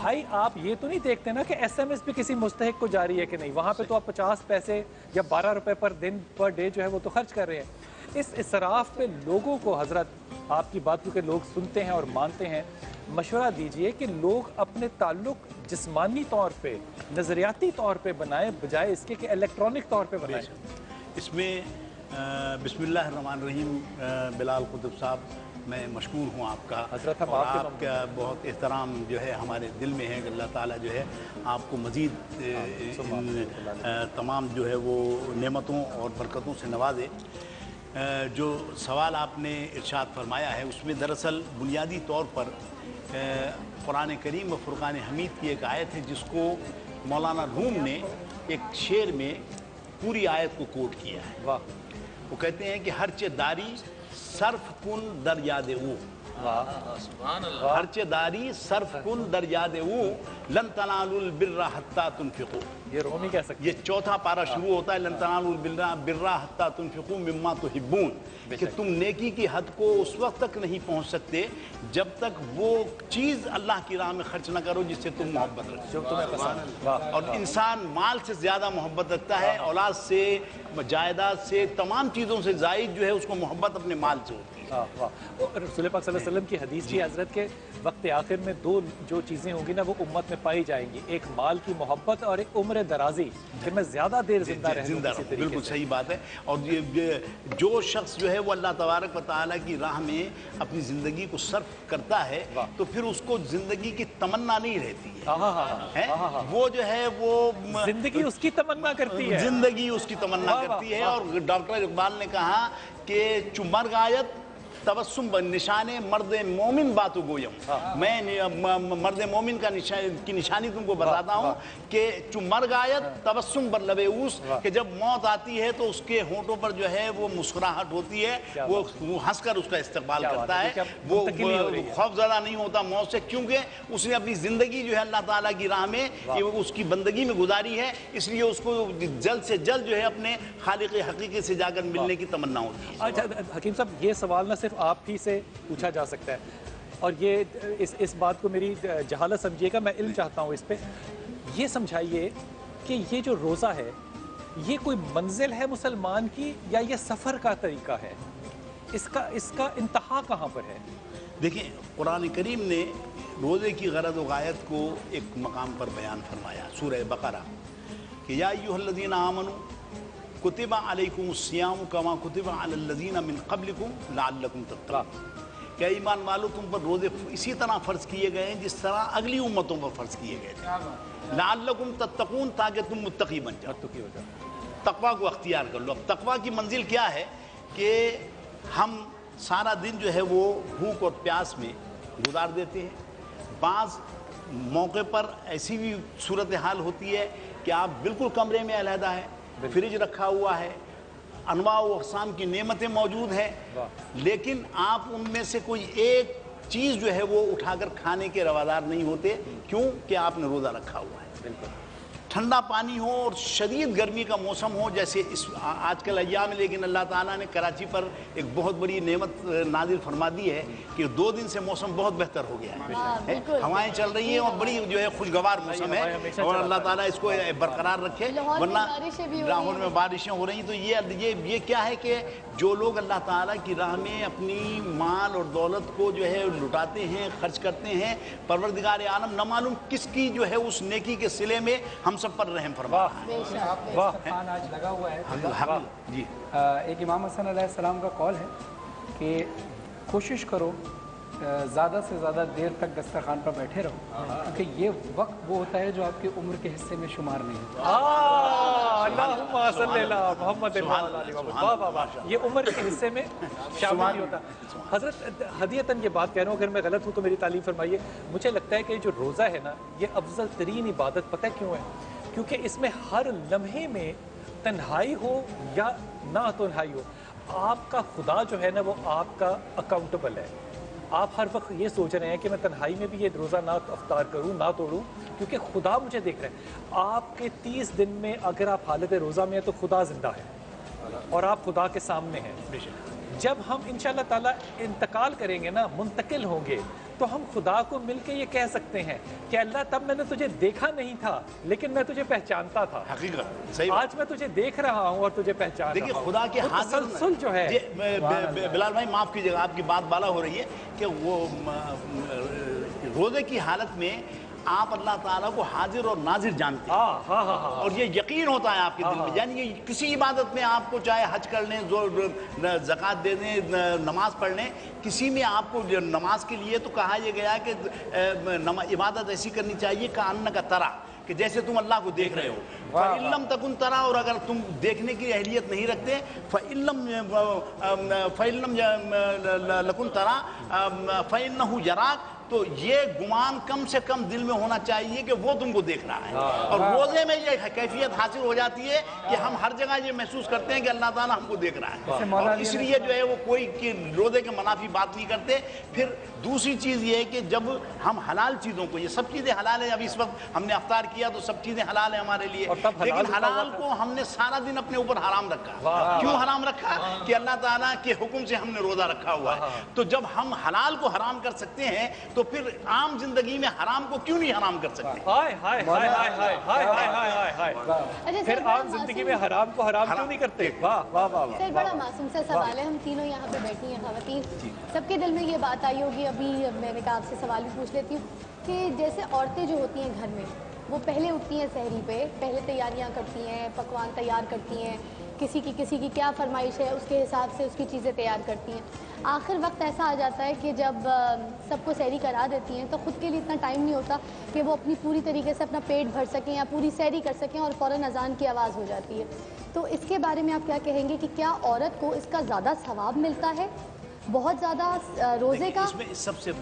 S4: بھائی آپ یہ تو نہیں دیکھتے نا کہ SMS بھی کسی مستحق کو جاری ہے کہ نہیں، وہاں پہ تو آپ 50 پیسے یا 12 روپے پر دن پر ڈے جو ہے وہ تو خرچ کر رہے ہیں۔ اس اسراف پہ لوگوں کو حضرت آپ کی بات کیونکہ لوگ سنتے ہیں اور مانتے ہیں، مشورہ دیجئے کہ لوگ اپنے تعلق جسمانی طور پہ نظریاتی طور پہ بنائیں بجائے اس کے کہ الیکٹرانک طور پہ بنائیں۔
S11: اس میں بسم اللہ الرحمن الرحیم بلال قطب صاحب میں مشکور ہوں آپ کا،
S4: حضرت ہم
S11: اور
S4: آپ
S11: آپ کا بہت احترام جو ہے ہمارے دل میں ہے کہ اللہ تعالیٰ جو ہے آپ کو مزید تمام جو ہے وہ نعمتوں اور برکتوں سے نوازے۔ جو سوال آپ نے ارشاد فرمایا ہے اس میں دراصل بنیادی طور پر قرآن کریم و فرقان حمید کی ایک آیت ہے جس کو مولانا روم نے ایک شعر میں پوری آیت کو کوٹ کیا ہے۔ وہ کہتے ہیں کہ ہرچہ داری صرف کن در یاد او، ہرچہ داری صرف کن در یاد او لن تنالوا البر حتی تنفقوا۔
S4: یہ رومی کہہ سکتے ہیں،
S11: یہ چوتھا پارہ شروع ہوتا ہے لن تنالوا البر حتی تنفقوا مما تحبون، کہ تم نیکی کی حد کو اس وقت تک نہیں پہنچ سکتے جب تک وہ چیز اللہ کی راہ میں خرچ نہ کرو جس سے تم محبت رکھتے۔ اور انسان مال سے زیادہ محبت رکھتا ہے، اولاد سے، جائیداد سے، تمام چیزوں سے زائد جو ہے اس کو محبت اپنے مال سے ہوتی ہے۔
S4: رسول پاک صلی اللہ علیہ وسلم کی حدیث کی حضرت کے وقت آخر میں دو جو چیزیں ہوں گی نا وہ امت میں پائی جائیں گی، ایک مال کی محبت اور ایک عمر درازی، کہ میں زیادہ دیر زندہ رہوں۔
S11: بالکل صحیح بات ہے۔ اور جو شخص جو ہے وہ اللہ تبارک و تعالیٰ کی راہ میں اپنی زندگی کو صرف کرتا ہے تو پھر اس کو زندگی کی تمنا نہیں رہتی ہے، وہ جو ہے وہ
S4: زندگی اس کی تمنا کرتی ہے،
S11: زندگی اس کی تمنا کرتی ہے۔ اور ڈاکٹر اقبال نے کہا کہ چمر غایت تبسم نشان مرد مومن باتو گویم، میں مرد مومن کی نشانی تم کو بتاتا ہوں کہ چو مرگ آیت تبسم بر لب اوس، کہ جب موت آتی ہے تو اس کے ہونٹوں پر جو ہے وہ مسکراہٹ ہوتی ہے، وہ ہنس کر اس کا استقبال کرتا ہے، وہ خوف زدہ نہیں ہوتا موت سے، کیونکہ اس نے اپنی زندگی جو ہے اللہ تعالیٰ کی راہ میں اس کی بندگی میں گزاری ہے، اس لیے اس کو جلد سے جلد جو ہے اپنے خالق حقیقی سے جا کر ملنے کی تمنا ہوتی ہے۔
S4: حکیم صاحب یہ سوال نہ صرف آپ ہی سے پوچھا جا سکتا ہے، اور یہ اس بات کو میری جہالت سمجھیے گا، میں علم چاہتا ہوں اس پہ، یہ سمجھائیے کہ یہ جو روزہ ہے یہ کوئی منزل ہے مسلمان کی یا یہ سفر کا طریقہ ہے؟ اس کا انتہا کہاں پر ہے؟
S11: دیکھیں قرآن کریم نے روزے کی غرض و غایت کو ایک مقام پر بیان فرمایا، سورہ بقرہ، کہ یا ایھا الذین آمنوا کتب علیکم الصیام کما کتب علی الذین من قبلکم لعلکم تتقون، کہ ایمان والو تم پر روزے اسی طرح فرض کیے گئے ہیں جس طرح اگلی امتوں پر فرض کیے گئے تھے، لعلکم تتقون، تاکہ تم متقی بن جاؤ، تقویٰ کو اختیار کر لو۔ اب تقویٰ کی منزل کیا ہے کہ ہم سارا دن جو ہے وہ بھوک اور پیاس میں گزار دیتے ہیں، بعض موقع پر ایسی بھی صورتحال ہوتی ہے کہ آپ بالکل کمرے میں علیحدہ ہے، فریج رکھا ہوا ہے، انواع و اقسام کی نعمتیں موجود ہیں، لیکن آپ ان میں سے کوئی ایک چیز جو ہے وہ اٹھا کر کھانے کے روادار نہیں ہوتے، کیوں کہ آپ نے روزہ رکھا ہوا ہے۔ ٹھنڈا پانی ہو اور شدید گرمی کا موسم ہو جیسے اس آج کل ایام میں، لیکن اللہ تعالیٰ نے کراچی پر ایک بہت بڑی نعمت نازل فرما دی ہے کہ 2 دن سے موسم بہت بہتر ہو گیا ہے، ہوائیں چل رہی ہیں اور بڑی جو ہے خوشگوار موسم ہے، اور اللہ تعالیٰ اس کو برقرار رکھے، ورنہ لاہور میں بارشیں ہو رہی ہیں۔ تو یہ کیا ہے کہ جو لوگ اللہ تعالیٰ کی راہ میں اپنی مال اور دولت کو جو ہے لٹاتے ہیں، خرچ کرتے ہیں، پروردگار عالم نہ معلوم کس کی جو ہے اس نیکی کے صلے میں ہم سب پر رحم فرما رہا ہے۔
S3: دسترخوان آج لگا ہوا ہے
S11: جی،
S3: ایک امام حسن علیہ السلام کا قول ہے کہ کوشش کرو زیادہ سے زیادہ دیر تک دسترخوان پر بیٹھے رہو، کیونکہ یہ وقت وہ ہوتا ہے جو آپ کی عمر کے حصے میں شمار نہیں ہوتا۔
S4: اللہم صلی اللہ محمد، یہ عمر کے حصے میں شامل نہیں ہوتا۔ حضرت ہدیتاً یہ بات کہہ رہا ہوں، اگر میں غلط ہوں تو میری تعلیم فرمائیے، مجھے لگتا ہے کہ جو روزہ ہے نا یہ افضل ترین عبادت پتہ کیوں ہے؟ کیونکہ اس میں ہر لمحے میں تنہائی ہو یا نہ تنہائی ہو، آپ کا خدا جو ہے نا وہ آپ کا اکاؤنٹیبل ہے۔ آپ ہر وقت یہ سوچ رہے ہیں کہ میں تنہائی میں بھی یہ روزہ نہ افطار کروں، نہ توڑوں، کیونکہ خدا مجھے دیکھ رہا ہے۔ آپ کے 30 دن میں اگر آپ حالت روزہ میں ہیں تو خدا زندہ ہے اور آپ خدا کے سامنے ہیں۔ جب ہم انشاءاللہ تعالیٰ انتقال کریں گے نا، منتقل ہوں گے، تو ہم خدا کو مل کے یہ کہہ سکتے ہیں کہ اللہ تب میں نے تجھے دیکھا نہیں تھا لیکن میں تجھے پہچانتا تھا.
S11: حقیقت صحیح.
S4: آج میں تجھے دیکھ رہا ہوں اور تجھے پہچان رہا ہوں.
S11: دیکھیے خدا کے
S4: تسلسل جو ہے.
S11: بلال بھائی معاف کیجیے گا، آپ کی بات بالا ہو رہی ہے کہ وہ روزے کی حالت میں آپ اللہ تعالیٰ کو حاضر اور ناظر جانتے ہیں اور یہ یقین ہوتا ہے آپ کے دل میں. یعنی کسی عبادت میں آپ کو چاہے حج کر لیں، زکوٰۃ دے دیں، نماز پڑھ لیں، کسی میں آپ کو نماز کے لیے تو کہا یہ گیا کہ عبادت ایسی کرنی چاہیے کأنک ترا، کہ جیسے تم اللہ کو دیکھ رہے ہو. فَإِن لَمْ تَكُنْ تَرَى، اور اگر تم دیکھنے کی اہلیت نہیں رکھتے فَإِن لَمْ لَكُنْ تَرَى فَإِنَّهُ يَرَاكَ، تو یہ گمان کم سے کم دل میں ہونا چاہیے کہ وہ تم کو دیکھ رہا ہے. اور روزے میں یہ کیفیت حاصل ہو جاتی ہے کہ ہم ہر جگہ یہ محسوس کرتے ہیں کہ اللہ تعالیٰ ہم کو دیکھ رہا ہے، اور اس لیے جو ہے وہ کوئی روزے کے منافی بات نہیں کرتے. پھر دوسری چیز یہ ہے کہ جب ہم حلال چیزوں کو، یہ سب چیزیں حلال ہیں، اب اس وقت ہم نے افطار کیا تو سب چیزیں حلال ہیں ہمارے لیے، لیکن حلال کو ہم نے سارا دن اپنے اوپر حرام رکھا. کیوں حرام رکھا؟ کہ اللہ تعالیٰ کے حکم سے ہم نے روزہ رکھا ہوا ہے. تو جب ہم حلال کو حرام کر سکتے ہیں تو پھر عام زندگی میں حرام کو کیوں نہیں حرام کر سکتے؟
S4: پھر عام زندگی میں حرام کو حرام کیوں نہیں کرتے؟ واہ واہ واہ.
S1: سر بڑا معصوم سا سوال ہے، ہم تینوں یہاں پہ بیٹھی ہیں خواتین، سب کے دل میں یہ بات آئی ہوگی، ابھی میں نے کہا آپ سے سوال بھی پوچھ لیتی ہوں کہ جیسے عورتیں جو ہوتی ہیں گھر میں، وہ پہلے اٹھتی ہیں سحری پہ، پہلے تیاریاں کرتی ہیں، پکوان تیار کرتی ہیں، کسی کی کیا فرمائش ہے اس کے حساب سے اس کی چیزیں تیار کرتی ہیں. آخر وقت ایسا آ جاتا ہے کہ جب سب کو سحری کرا دیتی ہیں تو خود کے لیے اتنا ٹائم نہیں ہوتا کہ وہ اپنی پوری طریقے سے اپنا پیٹ بھر سکیں یا پوری سحری کر سکیں، اور فوراً اذان کی آواز ہو جاتی ہے. تو اس کے بارے میں آپ کیا کہیں گے کہ کیا عورت کو اس کا زیادہ ثواب ملتا ہے بہت زیادہ روزے کا؟
S11: اس میں سب سے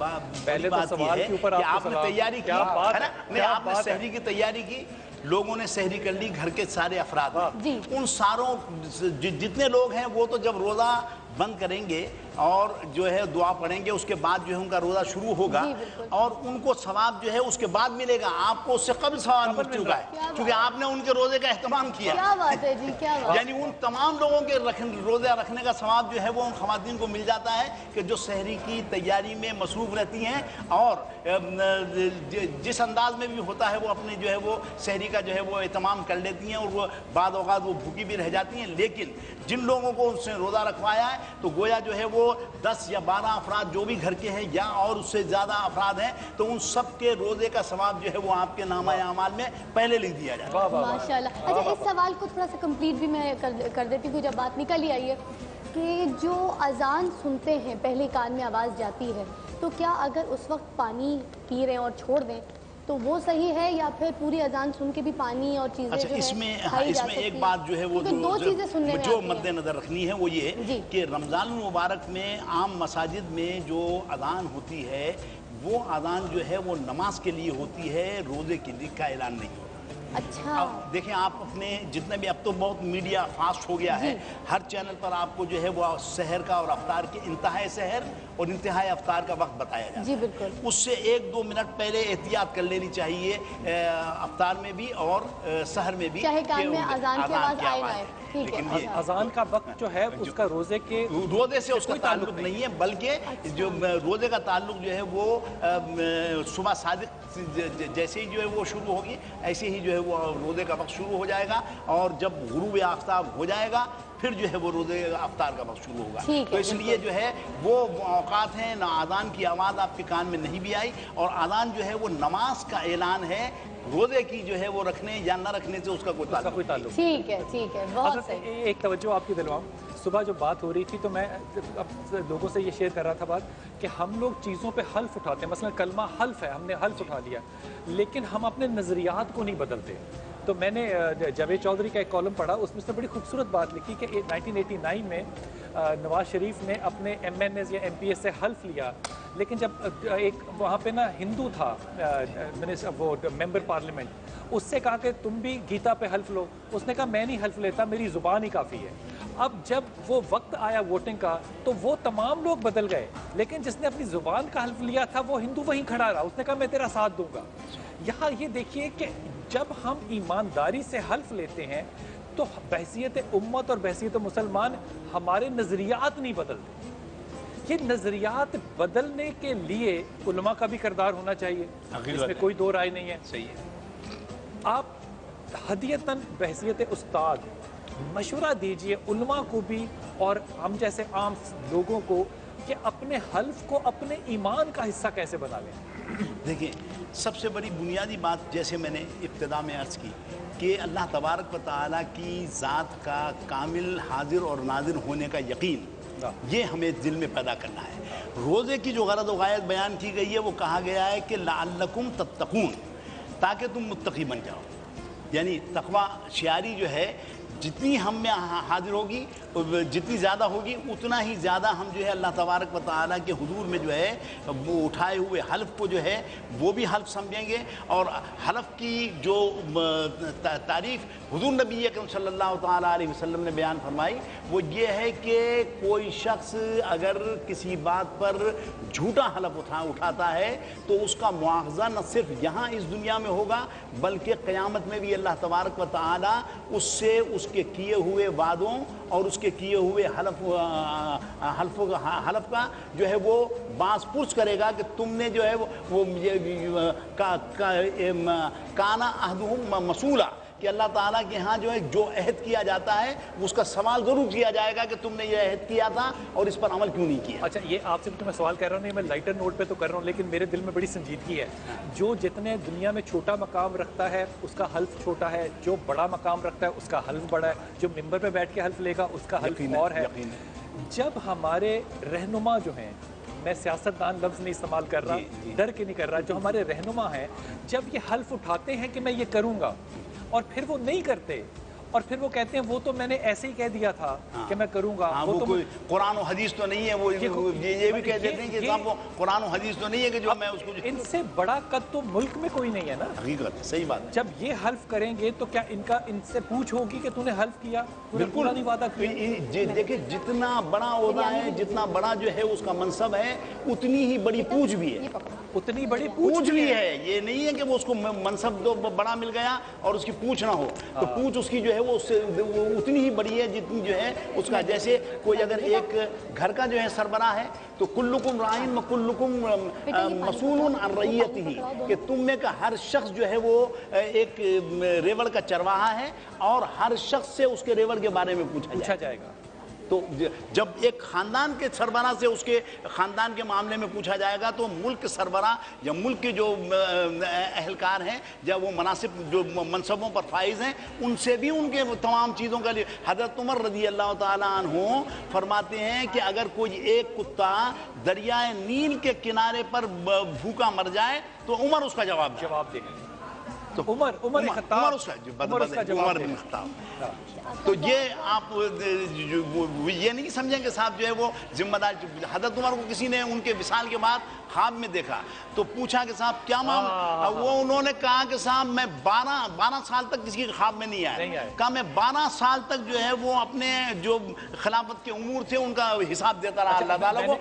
S11: پہلے بات یہ ہے کہ آپ نے تیاری کی، آپ نے سحری کی تیاری کی، لوگوں نے سحری کر لی، گھر کے سارے افراد، ان ساروں جتنے لوگ ہیں وہ تو جب روزہ بند کریں گے اور جو ہے دعا پڑھیں گے اس کے بعد جو ہے ان کا روزہ شروع ہوگا اور ان کو ثواب جو ہے اس کے بعد ملے گا. آپ کو اس سے قبل ثواب مل چکا ہے کیونکہ آپ نے ان کے روزے کا اہتمام کیا.
S1: کیا بات ہے جی، کیا بات.
S11: یعنی ان تمام لوگوں کے روزہ رکھنے کا ثواب جو ہے وہ ان خواتین کو مل جاتا ہے کہ جو سحری کی تیاری میں مصروف رہتی ہیں اور جس انداز میں بھی ہوتا ہے وہ اپنے جو ہے وہ سحری کا جو ہے وہ اہتمام کر لیتی ہیں اور وہ بعض اوقات وہ بھوکی بھی رہ جاتی ہیں. لیکن جن لوگوں کو ان سے روزہ رکھوایا ہے تو گویا جو ہے وہ 10 یا 12 افراد جو بھی گھر کے ہیں یا اور اس سے زیادہ افراد ہیں تو ان سب کے روزے کا ثواب جو ہے وہ آپ کے نامہ اعمال میں پہلے لکھ دیا جاتا ہے.
S1: ماشاءاللہ. اچھا اس سوال کو تھوڑا سا کمپلیٹ بھی میں کر دیتی ہوں جب بات نکل ہی آئی ہے کہ جو اذان سنتے ہیں پہلے کان میں آواز جاتی ہے تو کیا اگر اس وقت پانی پی رہے ہیں اور چھوڑ دیں تو وہ صحیح ہے یا پھر پوری اذان سن کے بھی پانی اور چیزیں جو ہے
S11: اس میں ایک بات جو ہے وہ جو مد نظر رکھنی ہے وہ یہ کہ رمضان المبارک میں عام مساجد میں جو اذان ہوتی ہے وہ اذان جو ہے وہ نماز کے لیے ہوتی ہے، روزے کے لیے کا اعلان نہیں ہوتا.
S1: اچھا
S11: دیکھیں آپ اپنے جتنے بھی اب تو بہت میڈیا فاسٹ ہو گیا ہے، ہر چینل پر آپ کو جو ہے وہ سحر کا اور افطار کے انتہائی سحر اور انتہائی افطار کا وقت بتایا جاتا ہے.
S1: جی بالکل. اس
S11: سے 1-2 منٹ پہلے احتیاط کر لینی چاہیے افطار میں بھی اور سحر میں بھی،
S1: چاہے کان میں اذان کی آواز آئے نہ آئے.
S4: اذان کا وقت جو ہے اس کا روزے
S11: سے اس کا تعلق نہیں ہے، بلکہ جو روزے کا تعلق جو ہے وہ صبح صادق جیسے ہی جو ہے وہ شروع ہوگی ایسے ہی جو ہے وہ روزے کا وقت شروع ہو جائے گا اور جب غروب آفتاب ہو جائے گا پھر جو ہے وہ روزے افطار کا وقت شروع ہوگا. تو اس لیے جو ہے وہ اوقات ہیں نہ اذان کی آواز آپ کے کان میں نہیں بھی آئی اور اذان جو ہے وہ نماز کا اعلان ہے، روزے کی جو ہے وہ رکھنے یا نہ رکھنے سے اس کا کوئی تعلق.
S1: ٹھیک ہے بہت صحیح.
S4: ایک توجہ آپ کی دلواؤں، صبح جو بات ہو رہی تھی تو میں اب لوگوں سے یہ شیئر کر رہا تھا بات کہ ہم لوگ چیزوں پہ حلف اٹھاتے ہیں، مثلا کلمہ حلف ہے، ہم نے حلف اٹھا لیا لیکن ہم اپنے نظریات کو نہیں بدلتے. تو میں نے جاوید چودھری کا ایک کالم پڑھا، اس میں سے بڑی خوبصورت بات لکھی کہ 1989 میں نواز شریف نے اپنے MNAs یا MPs سے حلف لیا لیکن جب ایک وہاں پہ نا ہندو تھا وہ ممبر پارلیمنٹ، اس سے کہا کہ تم بھی گیتا پہ حلف لو، اس نے کہا میں نہیں حلف لیتا، میری زبان ہی کافی ہے. اب جب وہ وقت آیا ووٹنگ کا تو وہ تمام لوگ بدل گئے لیکن جس نے اپنی زبان کا حلف لیا تھا وہ ہندو وہیں کھڑا رہا، اس نے کہا میں تیرا ساتھ دوں گا. یہاں یہ دیکھیے کہ جب ہم ایمانداری سے حلف لیتے ہیں تو بحثیت امت اور بحثیت مسلمان ہمارے نظریات نہیں بدلتے. یہ نظریات بدلنے کے لیے علماء کا بھی کردار ہونا چاہیے، اس میں کوئی دو رائے نہیں ہے.
S11: صحیح ہے.
S4: آپ ہدیتاً بحیثیت استاد مشورہ دیجئے علماء کو بھی اور ہم جیسے عام لوگوں کو کہ اپنے حلف کو اپنے ایمان کا حصہ کیسے بنا لیں.
S11: دیکھیں سب سے بڑی بنیادی بات جیسے میں نے ابتدا میں عرض کی کہ اللہ تبارک و تعالیٰ کی ذات کا کامل حاضر اور ناظر ہونے کا یقین یہ ہمیں دل میں پیدا کرنا ہے. روزے کی جو غرض و غایت بیان کی گئی ہے وہ کہا گیا ہے کہ لعلکم تتقون، تاکہ تم متقی بن جاؤ. یعنی تقوی شعاری جو ہے جتنی ہم میں حاضر ہوگی جتنی زیادہ ہوگی اتنا ہی زیادہ ہم جو ہے اللہ تبارک و تعالیٰ کے حضور میں جو ہے وہ اٹھائے ہوئے حلف کو جو ہے وہ بھی حلف سمجھیں گے. اور حلف کی جو تعریف حضور نبی اکرم صلی اللہ تعالیٰ علیہ وسلم نے بیان فرمائی وہ یہ ہے کہ کوئی شخص اگر کسی بات پر جھوٹا حلف اٹھاتا ہے تو اس کا مواخذہ نہ صرف یہاں اس دنیا میں ہوگا بلکہ قیامت میں بھی اللہ تبارک و تعالیٰ اس سے اس کے کیے ہوئے وعدوں اور اس کے کیے ہوئے حلف کا جو ہے وہ باز پرس کرے گا کہ تم نے جو ہے وہ کانا عہدہم مسئولا، کہ اللہ تعالیٰ کے ہاں جو ہے جو عہد کیا جاتا ہے اس کا سوال ضرور کیا جائے گا کہ تم نے یہ عہد کیا تھا اور اس پر عمل کیوں نہیں کیا.
S4: اچھا یہ آپ سے تو میں سوال کر رہا ہوں نہیں، میں لائٹر نوٹ پہ تو کر رہا ہوں لیکن میرے دل میں بڑی سنجیدگی ہے. جو جتنے دنیا میں چھوٹا مقام رکھتا ہے اس کا حلف چھوٹا ہے، جو بڑا مقام رکھتا ہے اس کا حلف بڑا ہے، جو ممبر پہ بیٹھ کے حلف لے گا اس کا حلف اور ہے. جب ہمارے رہنما جو ہیں، میں سیاستدان لفظ نہیں استعمال کر رہا، ڈر کے نہیں کر رہا، جو ہمارے رہنما ہیں جب یہ حلف اٹھاتے ہیں کہ میں یہ کروں گا اور پھر وہ نہیں کرتے اور پھر وہ کہتے ہیں وہ تو میں نے ایسے ہی کہہ دیا تھا کہ میں کروں گا،
S11: وہ تو قرآن و حدیث تو نہیں ہے، وہ یہ بھی کہہ دیتے ہیں کہ صاحب وہ قرآن و حدیث تو نہیں ہے کہ جو میں اس کو.
S4: ان سے بڑا قد تو ملک میں کوئی نہیں ہے نا.
S11: حقیقت صحیح بات.
S4: جب یہ حلف کریں گے تو کیا ان سے پوچھ ہوگی کہ تم نے حلف کیا؟ بالکل نہیں وعدہ کیا.
S11: دیکھیں جتنا بڑا عہدہ ہے، جتنا بڑا جو ہے اس کا منصب ہے اتنی ہی بڑی پوچھ بھی ہے،
S4: اتنی بڑی
S11: پوچھ بھی ہے. یہ نہیں ہے کہ وہ اس کو منصب تو بڑا مل گیا اور اس کی پوچھ نہ ہو، تو پوچھ اس کی جو ہے وہ اتنی ہی بڑی ہے جتنی جو ہے اس کا. جیسے کوئی اگر ایک گھر کا جو ہے سربراہ ہے تو کلکم رائن وکلکم مسئول عن رعیتہ، کہ تم میں کا ہر شخص جو ہے وہ ایک ریوڑ کا چرواہا ہے اور ہر شخص سے اس کے ریوڑ کے بارے میں پوچھا جائے گا. تو جب ایک خاندان کے سربراہ سے اس کے خاندان کے معاملے میں پوچھا جائے گا تو ملک کے سربراہ یا ملک کے جو اہلکار ہیں یا وہ مناسب جو منصبوں پر فائز ہیں ان سے بھی ان کے تمام چیزوں کا. حضرت عمر رضی اللہ تعالیٰ عنہ فرماتے ہیں کہ اگر کوئی ایک کتا دریائے نیل کے کنارے پر بھوکا مر جائے تو عمر اس کا جواب دے گا.
S4: تو عمر بن خطاب.
S11: تو یہ آپ یہ نہیں سمجھیں کہ صاحب جو ہے وہ ذمہ دار. حضرت عمر کو کسی نے ان کے وصال کے بعد خواب میں دیکھا تو پوچھا کہ صاحب کیا معاملہ؟ وہ انہوں نے کہا کہ صاحب میں 12 سال تک کسی کے خواب میں نہیں آیا. کہا میں 12 سال تک جو ہے وہ اپنے جو خلافت کے امور تھے ان کا حساب دیتا رہا اللہ تعالیٰ کو.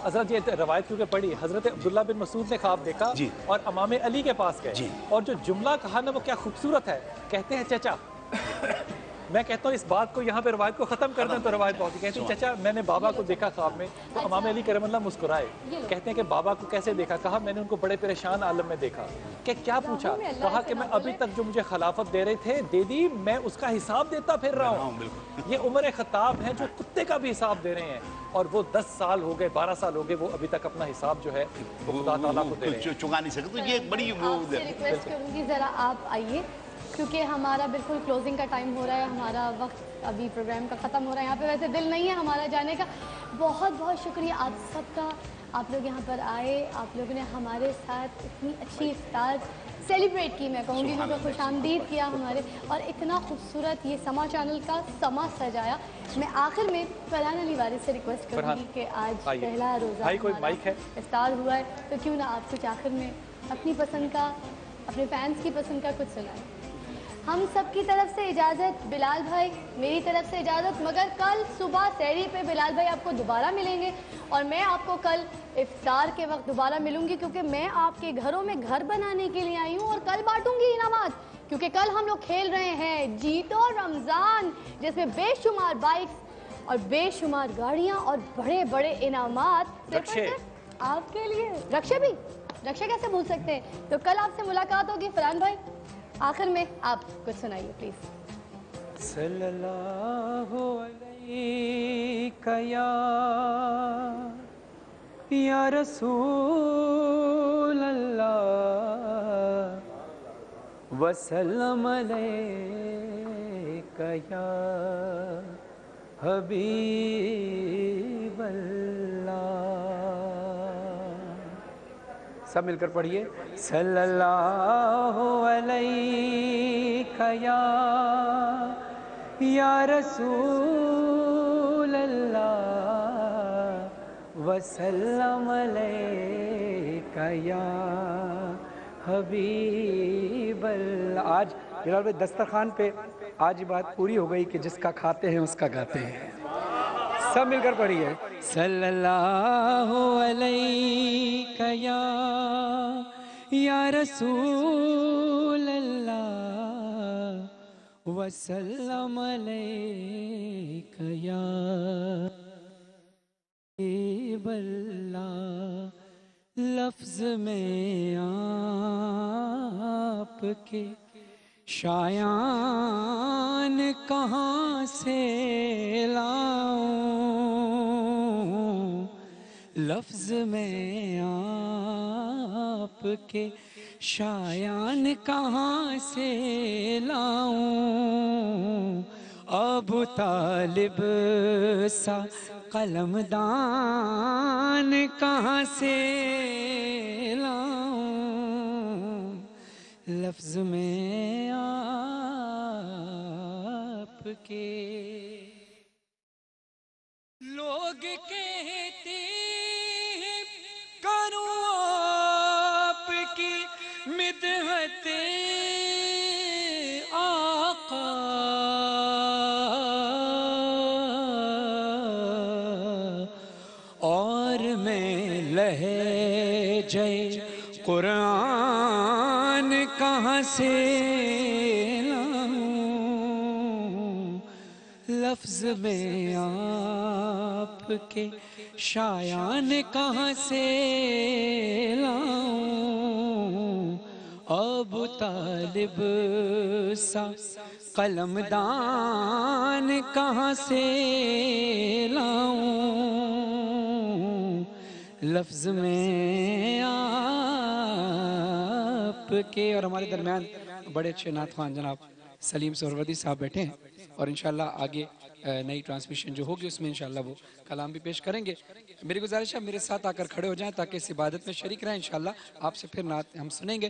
S4: حضرت یہ روایت کیونکہ پڑھی، حضرت عبداللہ بن مسعود نے خواب دیکھا اور امام علی کے پاس گئے اور جو جملہ کہا نا وہ کیا خوبصورت ہے. کہتے ہیں چچا، میں کہتا ہوں اس بات کو یہاں پہ روایت کو ختم کر دیں تو روایت بہت. کہتے ہیں چچا میں نے بابا کو دیکھا خواب میں. تو امام علی کرم اللہ مسکرائے. کہتے ہیں کہ بابا کو کیسے دیکھا؟ کہا میں نے ان کو بڑے پریشان عالم میں دیکھا. کہ کیا پوچھا؟ کہا کہ میں ابھی تک جو مجھے خلافت دے رہے تھے دے دی، میں اس کا حساب دیتا پھر رہا ہوں. یہ عمر خطاب ہیں جو کتے کا بھی حساب دے رہے ہیں اور وہ 10 سال ہو گئے 12 سال ہو گئے وہ ابھی تک اپنا حساب جو ہے خدا تعالیٰ کو دے رہے ہیں،
S11: چکا نہیں سکتے. تو یہ بڑی
S1: ریکویسٹ کروں گی ذرا آپ آئیے کیونکہ ہمارا بالکل کلوزنگ کا ٹائم ہو رہا ہے، ہمارا وقت ابھی پروگرام کا ختم ہو رہا ہے. یہاں پہ ویسے دل نہیں ہے ہمارا جانے کا. بہت بہت شکریہ آپ سب کا، آپ لوگ یہاں پر آئے، آپ لوگوں نے ہمارے ساتھ اتنی اچھی افطار سیلیبریٹ کی، میں کہوں گی کیونکہ خوش آمدید کیا ہمارے، اور اتنا خوبصورت یہ سما چینل کا سما سجایا. میں آخر میں فرحان علی وارث سے ریکویسٹ کروں گی کہ آج پہلا روزہ افطار ہوا ہے تو کیوں نہ آپ کچھ آخر میں اپنی پسند کا، اپنے فینس کی پسند کا کچھ سنائیں. ہم سب کی طرف سے اجازت، بلال بھائی میری طرف سے اجازت، مگر کل صبح سحری پہ بلال بھائی آپ کو دوبارہ ملیں گے اور میں آپ کو کل افطار کے وقت دوبارہ ملوں گی کیونکہ میں آپ کے گھروں میں گھر بنانے کے لیے آئی ہوں اور کل بانٹوں گی انعامات. کیونکہ کل ہم لوگ کھیل رہے ہیں جیتو رمضان جس میں بے شمار بائکس اور بے شمار گاڑیاں اور بڑے بڑے انعامات صرف اور
S4: رکشے
S1: صرف آپ کے لیے. رکشے بھی, رکشے کیسے بھول سکتے ہیں. تو کل آپ سے ملاقات ہوگی فرحان بھائی. آخر میں آپ کچھ سنائیے پلیز.
S2: صلی اللہ علیہ یا رسول اللہ وسلم علیکہ یا حبیب اللہ. سب مل کر پڑھیے. صلی اللہ علیہ یا رسول اللہ وسلم علیکہ یا حبیب اللہ. آج جلال بھائی دسترخوان پہ آج یہ بات پوری ہو گئی کہ جس کا کھاتے ہیں اس کا گاتے ہیں. سب مل کر پڑھیے. صلی اللہ علیہ یا رسول اللہ وسلم علیکہ یا حبیب اللہ. لفظ میں آپ کے شایان کہاں سے لاؤں. لفظ میں آپ کے شایان کہاں سے لاؤں. ابو طالب سا قلمدان کہاں سے لاؤں. لفظ میں آپ کے لوگ کہتے ہیں کروں آپ کی مدحت آقا. اور میں لہجہ قرآن کہاں سے لاؤں. لفظ میں آپ کے شایان کہاں سے لاؤں. ابو طالب سا قلمدان کہاں سے لاؤں. لفظ میں آپ کے. اور ہمارے درمیان بڑے اچھے نعت خوان جناب سلیم سہروردی صاحب بیٹھے ہیں اور انشاءاللہ آگے نئی ٹرانسمیشن جو ہوگی اس میں انشاءاللہ وہ کلام بھی پیش کریں گے. میری گزارش ہے میرے ساتھ آ کر کھڑے ہو جائیں تاکہ اس عبادت میں شریک رہیں. انشاءاللہ آپ سے پھر نعت ہم سنیں گے.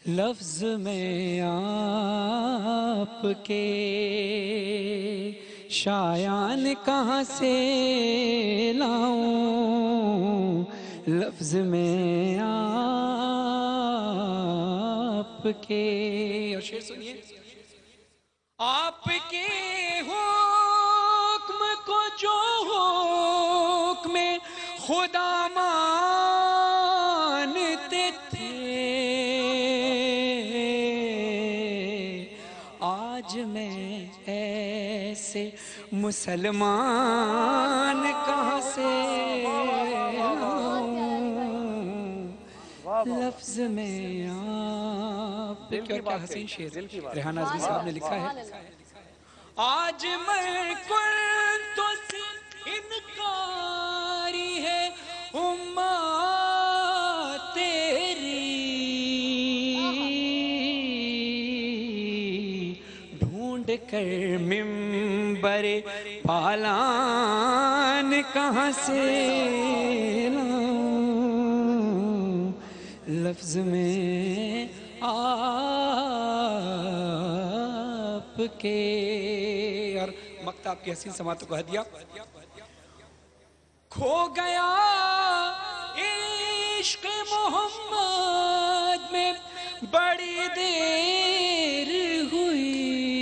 S2: لفظ میں آپ کے شایان کہاں سے لاؤں. لفظ میں آپ کے. اور شعر سنیے. آپ کے حکم کو جو حکم خدا مانتے تھے آج میں ایسے مسلمان کہاں سے لاؤں. لفظ میں آپ کیا حسین شعر ریحان اعظمی صاحب نے لکھا ہے. آج میں کنت سے انکاری ہے امت تیری ڈھونڈ کر ممبر پالان کہاں سے لاؤں. لفظ میں آپ کے. اور مقطع آپ کی حسین سماعتوں کو ہدیہ. کھو گیا عشق محمد میں بڑی دیر ہوئی